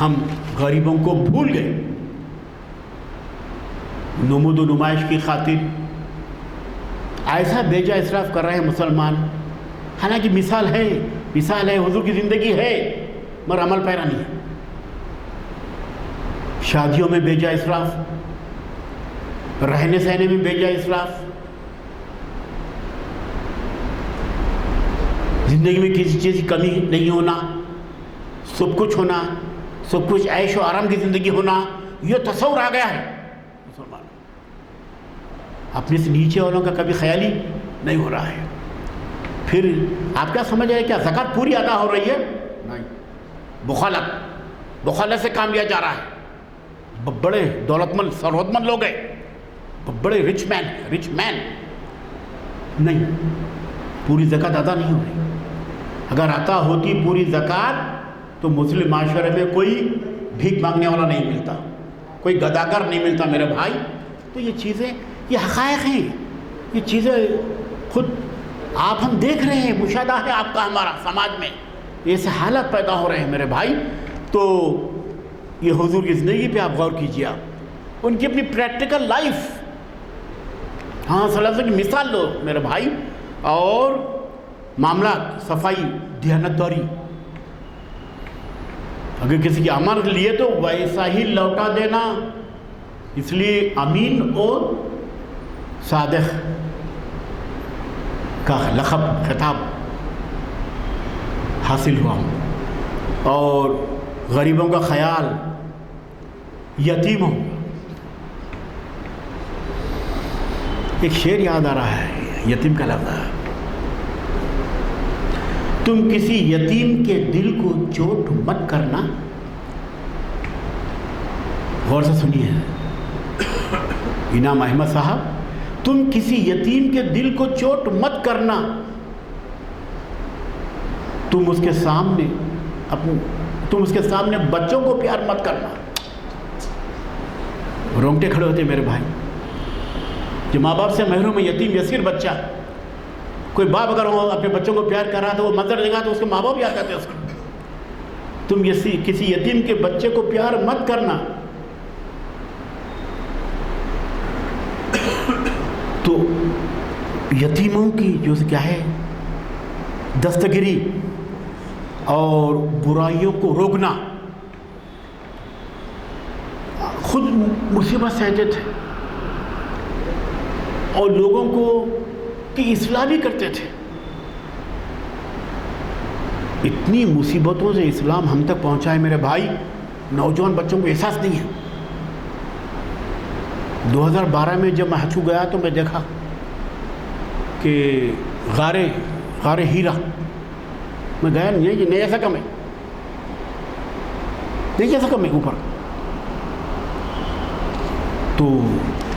Speaker 3: ہم غریبوں کو بھول گئے۔ نمود و نمائش کی خاطر ایسا بیجا اسراف کر رہے ہیں مسلمان، حالانکہ مثال ہے حضور کی زندگی ہے، مگر عمل پیرا نہیں ہے۔ شادیوں میں بیجا اسراف، رہنے سہنے میں بیجا اسراف، زندگی میں کسی چیز کی کمی نہیں ہونا، سب کچھ ہونا، سب کچھ عیش و آرام کی زندگی ہونا، یہ تصور آ گیا ہے مسلمان۔ اپنے سے نیچے والوں کا کبھی خیال ہی نہیں ہو رہا ہے۔ پھر آپ کیا سمجھ رہے ہیں، کیا زکوٰۃ پوری ادا ہو رہی ہے؟ نہیں، بخالت سے کام لیا جا رہا ہے۔ بڑے دولت مند ثروت مند لوگ ہیں، بڑے رچ مین نہیں، پوری زکوٰۃ ادا نہیں ہو رہی۔ اگر عطا ہوتی پوری زکوٰۃ تو مسلم معاشرے میں کوئی بھیک مانگنے والا نہیں ملتا، کوئی گداگر نہیں ملتا میرے بھائی۔ تو یہ چیزیں، یہ حقائق ہیں، یہ چیزیں خود آپ ہم دیکھ رہے ہیں، مشاہدہ ہے آپ کا ہمارا سماج میں، ایسے حالات پیدا ہو رہے ہیں میرے بھائی۔ تو یہ حضور کی زندگی پہ آپ غور کیجیے، آپ ان کی اپنی پریکٹیکل لائف، ہاں صلی اللہ علیہ وسلم کی مثال لو میرے بھائی، اور معاملات، صفائی، دیانتداری، اگر کسی کی امانت لیے تو ویسا ہی لوٹا دینا، اس لیے امین اور صادق کا لقب، خطاب حاصل ہوا، اور غریبوں کا خیال، یتیموں۔ ایک شعر یاد آ رہا ہے، یتیم کا لفظ ہے، تم کسی یتیم کے دل کو چوٹ مت کرنا، غور سے سنیے انعام احمد صاحب، تم کسی یتیم کے دل کو چوٹ مت کرنا، تم اس کے سامنے بچوں کو پیار مت کرنا۔ رونگٹے کھڑے ہوتے میرے بھائی، جو ماں باپ سے محروم ہے، یتیم یسیر بچہ، کوئی باپ اگر اپنے بچوں کو پیار کر رہا تو وہ منظر دیکھا تو اس کے ماں باپ پیار کرتے ہیں اس کو۔ تم کسی یتیم کے بچے کو پیار مت کرنا۔ تو یتیموں کی جو کیا ہے دستگیری اور برائیوں کو روکنا، خود مصیبت سہتے تھے اور لوگوں کو کی اصلاح بھی کرتے تھے۔ اتنی مصیبتوں سے اسلام ہم تک پہنچا ہے میرے بھائی، نوجوان بچوں کو احساس نہیں ہے۔ 2012 میں جب میں ہچو گیا تو میں دیکھا کہ غار ہیرا میں گیا، نہیں ایسا کم ہے، نہیں ایسا کم ہے اوپر، تو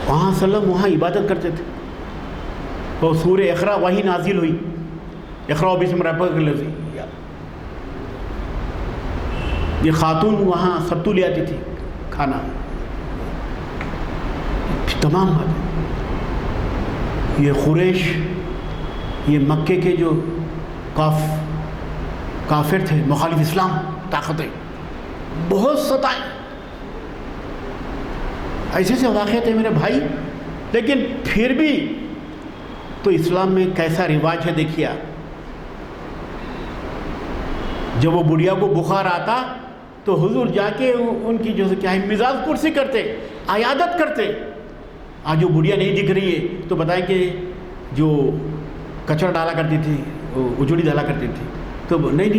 Speaker 3: وہاں سلم وہاں عبادت کرتے تھے، اور سورہ اقرا وہی نازل ہوئی، اقرا بسم ربک الذی، یہ خاتون وہاں ستو لے آتی تھی کھانا، تمام باتیں، یہ قریش، یہ مکے کے جو کافر تھے، مخالف اسلام طاقتیں بہت ستائیں، ایسے سے واقعات ہیں میرے بھائی۔ لیکن پھر بھی تو اسلام میں کیسا رواج ہے دیکھیے آپ، جب وہ بڑھیا کو بخار آتا تو حضور جا کے ان کی جو کیا ہے مزاج پرسی کرتے، عیادت کرتے۔ آج جو بڑھیا نہیں دکھ رہی ہے تو بتائیں کہ جو کچرا ڈالا کرتی تھی، اجوڑی ڈالا کرتی تھی، تو نہیں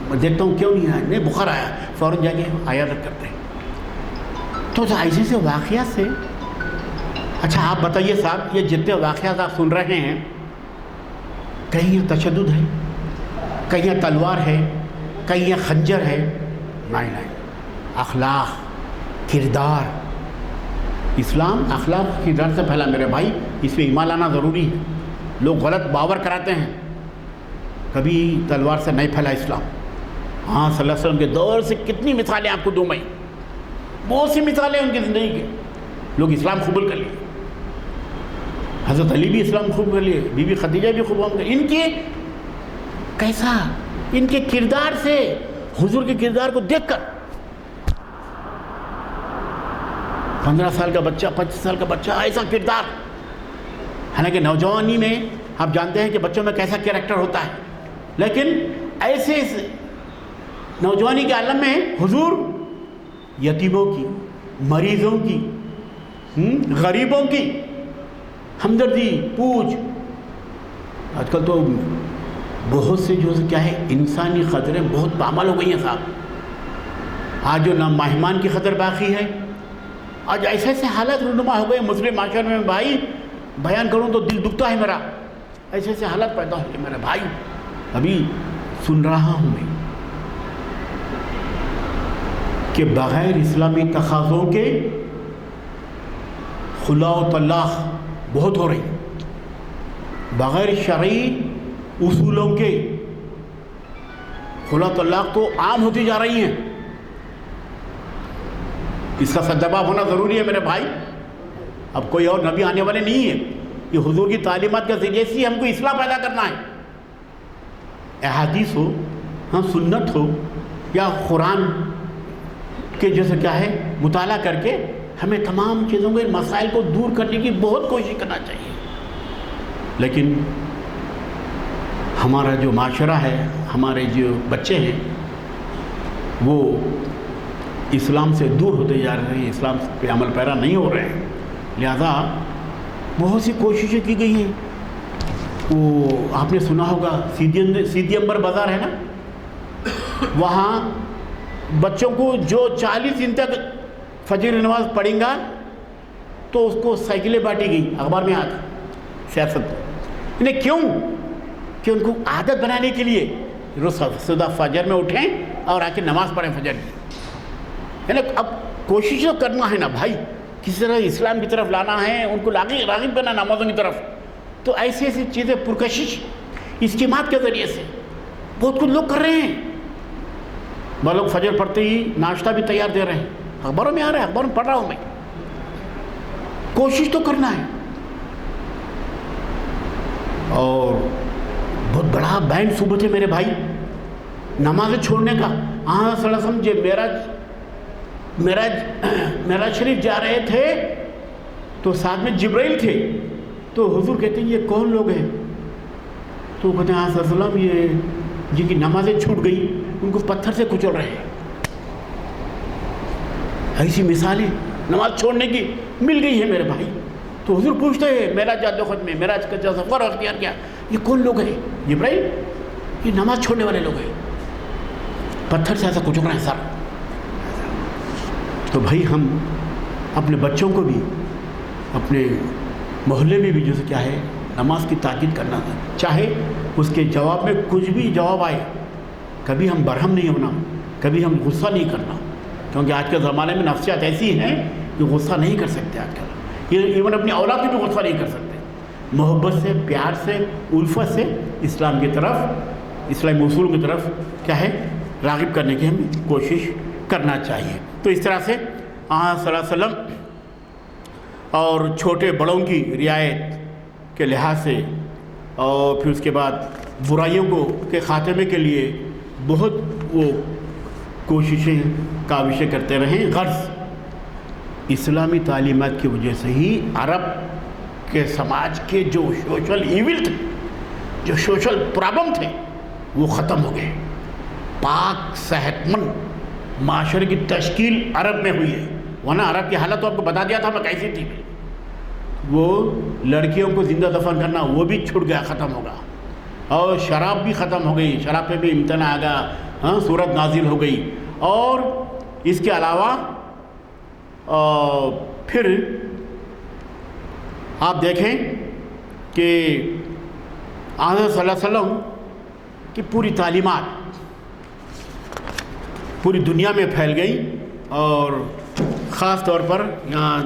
Speaker 3: میں دیکھتا ہوں کیوں نہیں آیا، نہیں بخار آیا، فوراً جا کے عیادت کرتے۔ تو ایسے سے واقعات سے، اچھا آپ بتائیے صاحب، یہ جتنے واقعات آپ سن رہے ہیں، کہیں یہ تشدد ہے، کہیں یہ تلوار ہے، کہیں یہ خنجر ہے، نہیں، اخلاق، کردار، اسلام اخلاق کردار سے پھیلا میرے بھائی، اس پہ ایمان لانا ضروری ہے۔ لوگ غلط باور کراتے ہیں، کبھی تلوار سے نہیں پھیلا اسلام۔ ہاں صلی اللہ علیہ وسلم کے دور سے کتنی مثالیں آپ کو دوں میں، بہت سی مثالیں ان کی زندگی کے، لوگ اسلام قبول کر لیے، حضرت علی بھی اسلام قبول کر لیے، بی بی خدیجہ بھی قبول کر لیے۔ ان کے کیسا، ان کے کردار سے، حضور کے کردار کو دیکھ کر 15 سال کا بچہ، 25 سال کا بچہ، ایسا کردار۔ حالانکہ نوجوانی میں آپ جانتے ہیں کہ بچوں میں کیسا کیریکٹر ہوتا ہے، لیکن ایسے نوجوانی کے عالم میں حضور یتیموں کی، مریضوں کی، غریبوں کی ہمدردی، پوچھ۔ آج کل تو بہت سے جو کیا ہے انسانی قدریں بہت پامال ہو گئی ہیں صاحب۔ آج جو مہمان کی قدر باقی ہے، آج ایسے ایسے حالات رونما ہو گئے مسلم معاشرے میں بھائی، بیان کروں تو دل دکھتا ہے میرا، ایسے ایسے حالات پیدا ہو گئے میرے بھائی۔ ابھی سن رہا ہوں میں کہ بغیر اسلامی تقاضوں کے خلا و طلاق بہت ہو رہی، بغیر شرعی اصولوں کے خلا طلاق تو عام ہوتی جا رہی ہیں. اس کا سدجواب ہونا ضروری ہے میرے بھائی. اب کوئی اور نبی آنے والے نہیں ہے. یہ حضور کی تعلیمات کے ذریعے سے ہم کو اصلاح پیدا کرنا ہے. احادیث ہو, ہاں سنت ہو, یا قرآن کے جیسے کیا ہے مطالعہ کر کے ہمیں تمام چیزوں کے مسائل کو دور کرنے کی بہت کوشش کرنا چاہیے. لیکن ہمارا جو معاشرہ ہے, ہمارے جو بچے ہیں, وہ اسلام سے دور ہوتے جا رہے ہیں, اسلام پہ عمل پیرا نہیں ہو رہے ہیں. لہذا بہت سی کوششیں کی گئی ہیں. وہ آپ نے سنا ہوگا سیدھی امبر بازار ہے نا, وہاں بچوں کو جو 40 دن تک فجر نماز پڑھیں گا تو اس کو سائیکلیں بانٹی گئی. اخبار میں آتا سیاست. انہیں کیوں؟ کہ ان کو عادت بنانے کے لیے روز صبح فجر میں اٹھیں اور آ کے نماز پڑھیں فجر کی. یعنی اب کوشش تو کرنا ہے نا بھائی, کسی طرح اسلام کی طرف لانا ہے, ان کو راغب کرنا نمازوں کی طرف. تو ایسی ایسی چیزیں پرکشش اسکیمات کے ذریعے سے بہت کچھ لوگ کر رہے ہیں. وہ لوگ فجر پڑھتے ہی ناشتہ بھی تیار دے رہے ہیں. اخباروں میں آ رہا ہے, اخباروں میں پڑھ رہا ہوں میں. کوشش تو کرنا ہے. اور بہت بڑا بین ثبوت ہے میرے بھائی نماز چھوڑنے کا. صلی اللہ علیہ وسلم جب معراج شریف جا رہے تھے تو ساتھ میں جبرائیل تھے. تو حضور کہتے ہیں یہ کون لوگ ہیں؟ تو کہتے ہیں صلی اللہ علیہ وسلم یہ جن کی نمازیں چھوٹ گئی ان کو پتھر سے کچل رہے ہیں. ایسی مثالیں نماز چھوڑنے کی مل گئی ہیں میرے بھائی. تو حضور پوچھتے ہیں معراج جادو خود میں معراج کا جو سفر اختیار کیا, یہ کون لوگ ہیں؟ جبرائیل, یہ نماز چھوڑنے والے لوگ ہیں, پتھر سے ایسا کچل رہے ہیں سر. تو بھائی ہم اپنے بچوں کو بھی اپنے محلے میں بھی جیسے کیا ہے نماز کی تاکید کرنا ہے. چاہے اس کے جواب میں کچھ بھی جواب آئے, کبھی ہم برہم نہیں ہونا, کبھی ہم غصہ نہیں کرنا. کیونکہ آج کے زمانے میں نفسیات ایسی ہیں کہ غصہ نہیں کر سکتے آج کل. یہ ایون اپنی اولاد کی بھی غصہ نہیں کر سکتے. محبت سے, پیار سے, الفت سے اسلام کی طرف, اسلامی اصول کی طرف کیا ہے راغب کرنے کی ہمیں کوشش کرنا چاہیے. تو اس طرح سے آن صلی اللہ علیہ وسلم اور چھوٹے بڑوں کی رعایت کے لحاظ سے, اور پھر اس کے بعد برائیوں کے خاتمے کے لیے بہت وہ کوششیں کاوشیں کرتے رہیں. غرض اسلامی تعلیمات کی وجہ سے ہی عرب کے سماج کے جو سوشل ایول تھے, جو سوشل پرابلم تھے, وہ ختم ہو گئے. پاک صحت مند معاشرے کی تشکیل عرب میں ہوئی ہے. ورنہ عرب کی حالت تو آپ کو بتا دیا تھا میں کیسی تھی. وہ لڑکیوں کو زندہ دفن کرنا وہ بھی چھوٹ گیا, ختم ہوگا. اور شراب بھی ختم ہو گئی, شراب پہ بھی امتناع آ گیا, صورت نازل ہو گئی. اور اس کے علاوہ پھر آپ دیکھیں کہ حضرت صلی اللہ علیہ وسلم کی پوری تعلیمات پوری دنیا میں پھیل گئی. اور خاص طور پر یہاں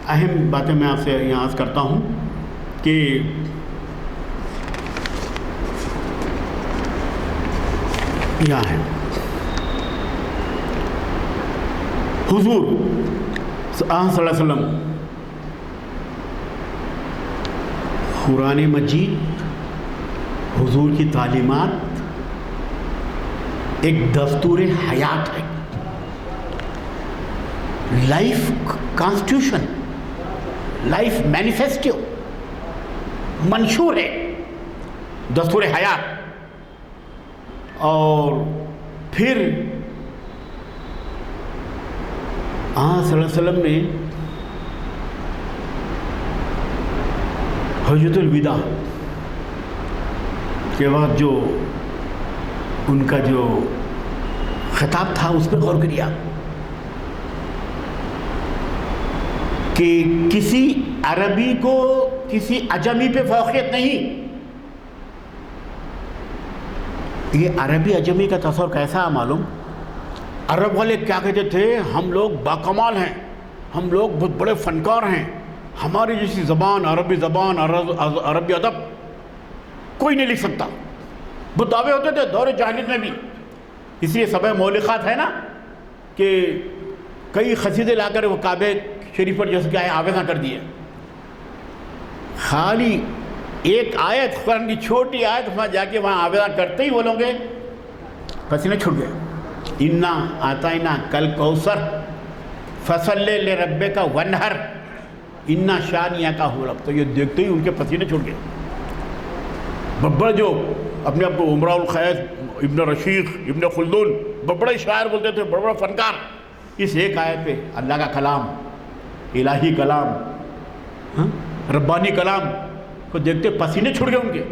Speaker 3: اہم باتیں میں آپ سے یہاں عرض کرتا ہوں کہ یہاں ہے حضور صلی اللہ علیہ وسلم قرآن مجید, حضور کی تعلیمات ایک دستور حیات ہے, لائف کانسٹیٹیوشن, لائف مینیفیسٹو, منشور ہے, دستور حیات. اور پھر صلی اللہ علیہ وسلم نے حجۃ الوداع کے بعد جو ان کا جو خطاب تھا اس پہ غور کیا کہ کسی عربی کو کسی عجمی پہ فوقیت نہیں. یہ عربی عجمی کا تصور کیسا ہے معلوم؟ عرب والے کیا کہتے تھے, ہم لوگ باکمال ہیں, ہم لوگ بہت بڑے فنکار ہیں, ہماری جیسی زبان, عربی ادب کوئی نہیں لکھ سکتا. وہ دعوے ہوتے تھے دور جاہلیت میں بھی. اس لیے سبع مولخات ہے نا کہ کئی قصیدے لا کر وہ کعبہ شریف پر جیسے کیا ہے آویزاں کر دیے. خالی ایک آیت قرآن کی چھوٹی آیت وہاں جا کے وہاں آویزاں کرتے ہی بولوں گے پسینے چھوٹ گئے. انا آتینا کل کوثر فصلی لربک ونہر انا شانئک هو الابتر. تو یہ دیکھتے ہی ان کے پسینے چھوٹ گئے. بڑے جو اپنے آپ کو امراء الخیز ابن رشید ابن خلدون بڑے شاعر بولتے تھے, بڑے فنکار, اس ایک آیت پہ اللہ کا کلام, الہی کلام, ربانی کلام کو دیکھتے پسینے چھوٹ گئے ان کے.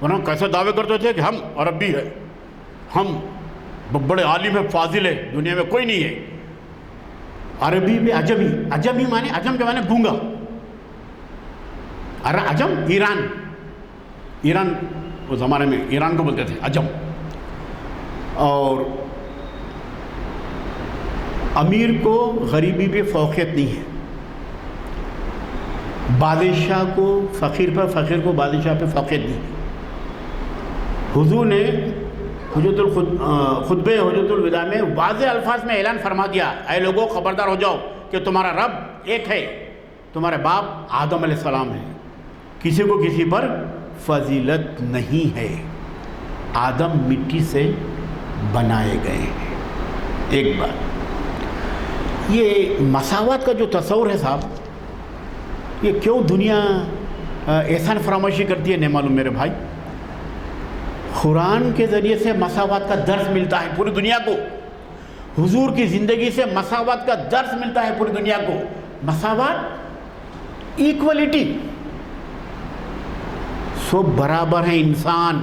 Speaker 3: ورنہ کیسے دعوے کرتے تھے کہ ہم عربی ہے, ہم بڑے عالم ہے, فاضل ہے, دنیا میں کوئی نہیں ہے. عربی میں عجمی, عجمی مانے عجم کے مانے گونگا. عجم ایران, ایران اس زمانے میں ایران کو بولتے تھے عجم. اور امیر کو غریبی پہ فوقیت نہیں ہے, بادشاہ کو فقیر پر, فقیر کو بادشاہ پہ فوقیت نہیں ہے. حضور نے خطبہ حجۃ الوداع میں واضح الفاظ میں اعلان فرما دیا, اے لوگوں خبردار ہو جاؤ کہ تمہارا رب ایک ہے, تمہارے باپ آدم علیہ السلام ہے, کسی کو کسی پر فضیلت نہیں ہے, آدم مٹی سے بنائے گئے ہیں. ایک بات, یہ مساوات کا جو تصور ہے صاحب, یہ کیوں دنیا احسان فراموشی کرتی ہے نہیں معلوم میرے بھائی. قرآن کے ذریعے سے مساوات کا درس ملتا ہے پوری دنیا کو, حضور کی زندگی سے مساوات کا درس ملتا ہے پوری دنیا کو. مساوات, ایکولیٹی, سب برابر ہیں انسان,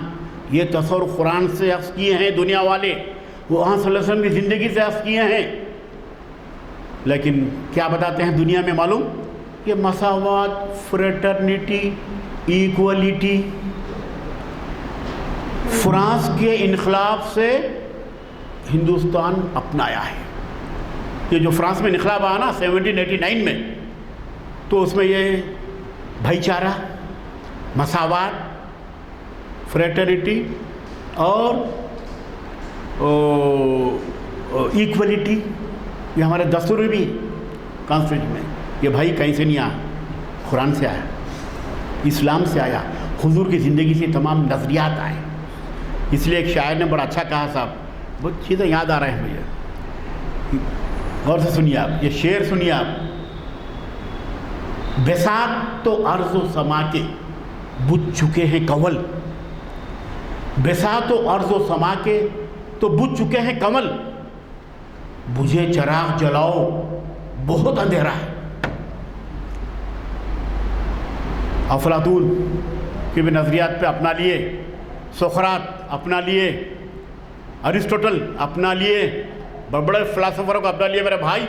Speaker 3: یہ تصور قرآن سے اخذ کیے ہیں دنیا والے, وہاں صلی اللہ علیہ وسلم کی زندگی سے اخذ کیے ہیں. لیکن کیا بتاتے ہیں دنیا میں معلوم, یہ مساوات, فریٹرنیٹی, ایکولیٹی فرانس کے انقلاب سے ہندوستان اپنایا ہے. یہ جو فرانس میں انقلاب آیا نا 1789 میں, تو اس میں یہ بھائی چارہ, مساوات, فریٹرنیٹی اور ایکولیٹی, یہ ہمارے دستور میں بھی کانسٹیٹیوشن میں, یہ بھائی کہیں سے نہیں آیا, قرآن سے آیا, اسلام سے آیا, حضور کی زندگی سے تمام نظریات آئے. اس لیے ایک شاعر نے بڑا اچھا کہا صاحب, بہت چیزیں یاد آ رہے ہیں مجھے, غور سے سنیے آپ, یہ شعر سنیے آپ. بساط تو ارض و سما کے بجھ چکے ہیں کنول, بساط و ارض و سما کے تو بجھ چکے ہیں کنول, بجھے چراغ جلاؤ بہت اندھیرا ہے. افلاطون کے بھی نظریات پہ اپنا لیے, سقراط اپنا لیے, ارسطوٹل اپنا لیے, بڑے فلاسفروں کو اپنا لیے میرے بھائی,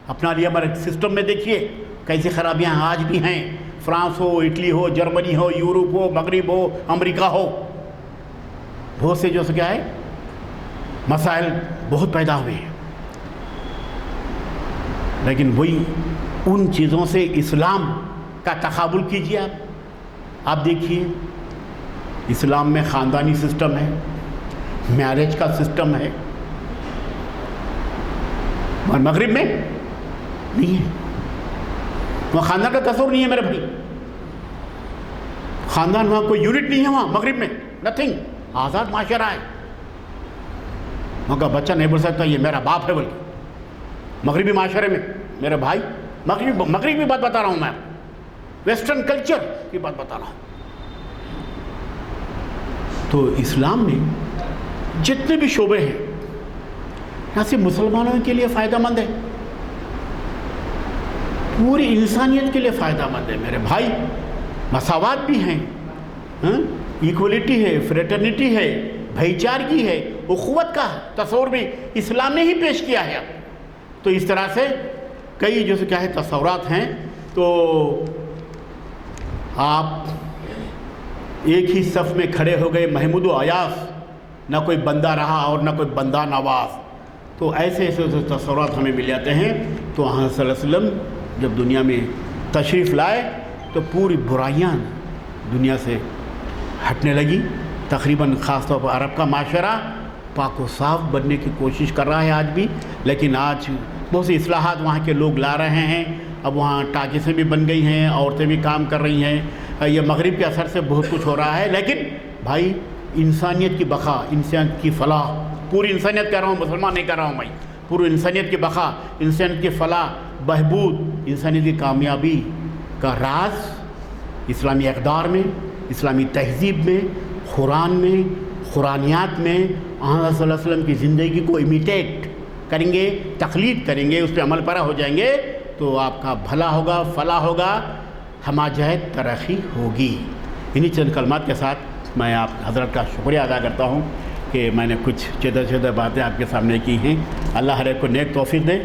Speaker 3: اپنا لیا. ہمارے سسٹم میں دیکھیے کیسی خرابیاں آج بھی ہیں. فرانس ہو, اٹلی ہو, جرمنی ہو, یورپ ہو, مغرب ہو, امریکہ ہو, بہت سے جو سے کیا ہے مسائل بہت پیدا ہوئے ہیں. لیکن وہی ان چیزوں سے اسلام کا تقابل کیجیے آپ. آپ دیکھیے اسلام میں خاندانی سسٹم ہے, میرج کا سسٹم ہے, اور مغرب میں نہیں ہے. وہاں خاندان کا تصور نہیں ہے میرے بھائی, خاندان وہاں کوئی یونٹ نہیں ہے. وہاں مغرب میں نتھنگ, آزاد معاشرہ ہے. وہاں کا بچہ نہیں بول سکتا یہ میرا باپ ہے, بلکہ مغربی معاشرے میں میرے بھائی, مغربی بات بتا رہا ہوں میں, ویسٹرن کلچر کی بات بتا رہا ہوں. تو اسلام میں جتنے بھی شعبے ہیں نہ صرف مسلمانوں کے لیے فائدہ مند ہے, پوری انسانیت کے لیے فائدہ مند ہے میرے بھائی. مساوات بھی ہیں, ایکولیٹی ہے, فریٹرنیٹی ہے, بھائی چارگی ہے, اخوت کا تصور بھی اسلام نے ہی پیش کیا ہے. تو اس طرح سے کئی جو سے کیا ہے تصورات ہیں. تو آپ ایک ہی صف میں کھڑے ہو گئے محمود و ایاس, نہ کوئی بندہ رہا اور نہ کوئی بندہ نواز. تو ایسے ایسے تصورات ہمیں مل جاتے ہیں. تو وہاں صلی اللہ علیہ وسلم جب دنیا میں تشریف لائے تو پوری برائیاں دنیا سے ہٹنے لگی, تقریباً خاص طور پر عرب کا معاشرہ پاک و صاف بننے کی کوشش کر رہا ہے آج بھی، لیکن آج بہت سی اصلاحات وہاں کے لوگ لا رہے ہیں. اب وہاں ٹاکسیں بھی بن گئی ہیں، عورتیں بھی کام کر رہی ہیں. یہ مغرب کے اثر سے بہت کچھ ہو رہا ہے، لیکن بھائی انسانیت کی بقا، انسانیت کی فلاح، پوری انسانیت کہہ رہا ہوں، مسلمان نہیں کہہ رہا ہوں میں، پوری انسانیت کی بقا، انسانیت کی فلاح، بہبود، انسانیت کی کامیابی کا راز اسلامی اقدار میں، اسلامی تہذیب میں، قرآن میں، قرآنیات میں آن صلی اللہ علیہ وسلم کی زندگی کو امیٹیٹ کریں گے، تقلید کریں گے، اس پہ عمل پیرا ہو جائیں گے تو آپ کا بھلا ہوگا، فلاح ہوگا، ہمہ جہت ترقی ہوگی. انہی چند کلمات کے ساتھ میں آپ حضرت کا شکریہ ادا کرتا ہوں کہ میں نے کچھ چیدہ باتیں آپ کے سامنے کی ہیں. اللہ ہر ایک کو نیک توفیق دے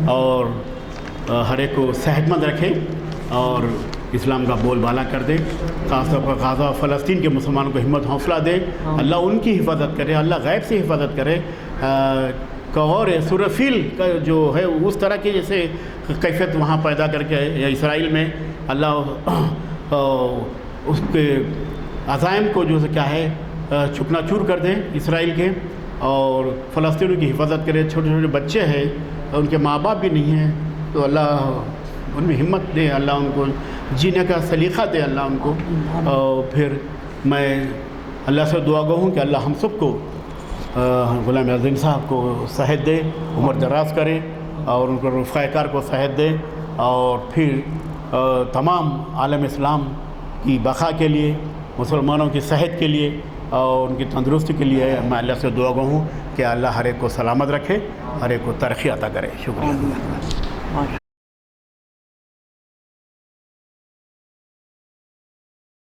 Speaker 3: اور ہر ایک کو صحت مند رکھے اور اسلام کا بول بالا کر دے. خاص طور پر غزہ فلسطین کے مسلمانوں کو ہمت حوصلہ دے، اللہ ان کی حفاظت کرے، اللہ غیب سے حفاظت کرے. اور سورہ فیل کا جو ہے اس طرح کی جیسے کیفیت وہاں پیدا کر کے اسرائیل میں اللہ اس کے عزائم کو جو کیا ہے چکنا چور کر دے اسرائیل کے، اور فلسطینیوں کی حفاظت کرے. چھوٹے چھوٹے بچے ہیں، ان کے ماں باپ بھی نہیں ہیں، تو اللہ ان میں ہمت دے، اللہ ان کو جینے کا سلیقہ دے، اللہ ان کو. اور پھر میں اللہ سے دعا گو ہوں کہ اللہ ہم سب کو، غلام عظیم صاحب کو صحت دے، عمر دراز کرے، اور ان کو رفقۂ کار کو صحت دے، اور پھر تمام عالم اسلام کی بقا کے لیے، مسلمانوں کی صحت کے لیے اور ان کی تندرستی کے لیے میں اللہ سے دعا گو ہوں کہ اللہ ہر ایک کو سلامت رکھے، ہر ایک کو ترقی عطا کرے. شکریہ.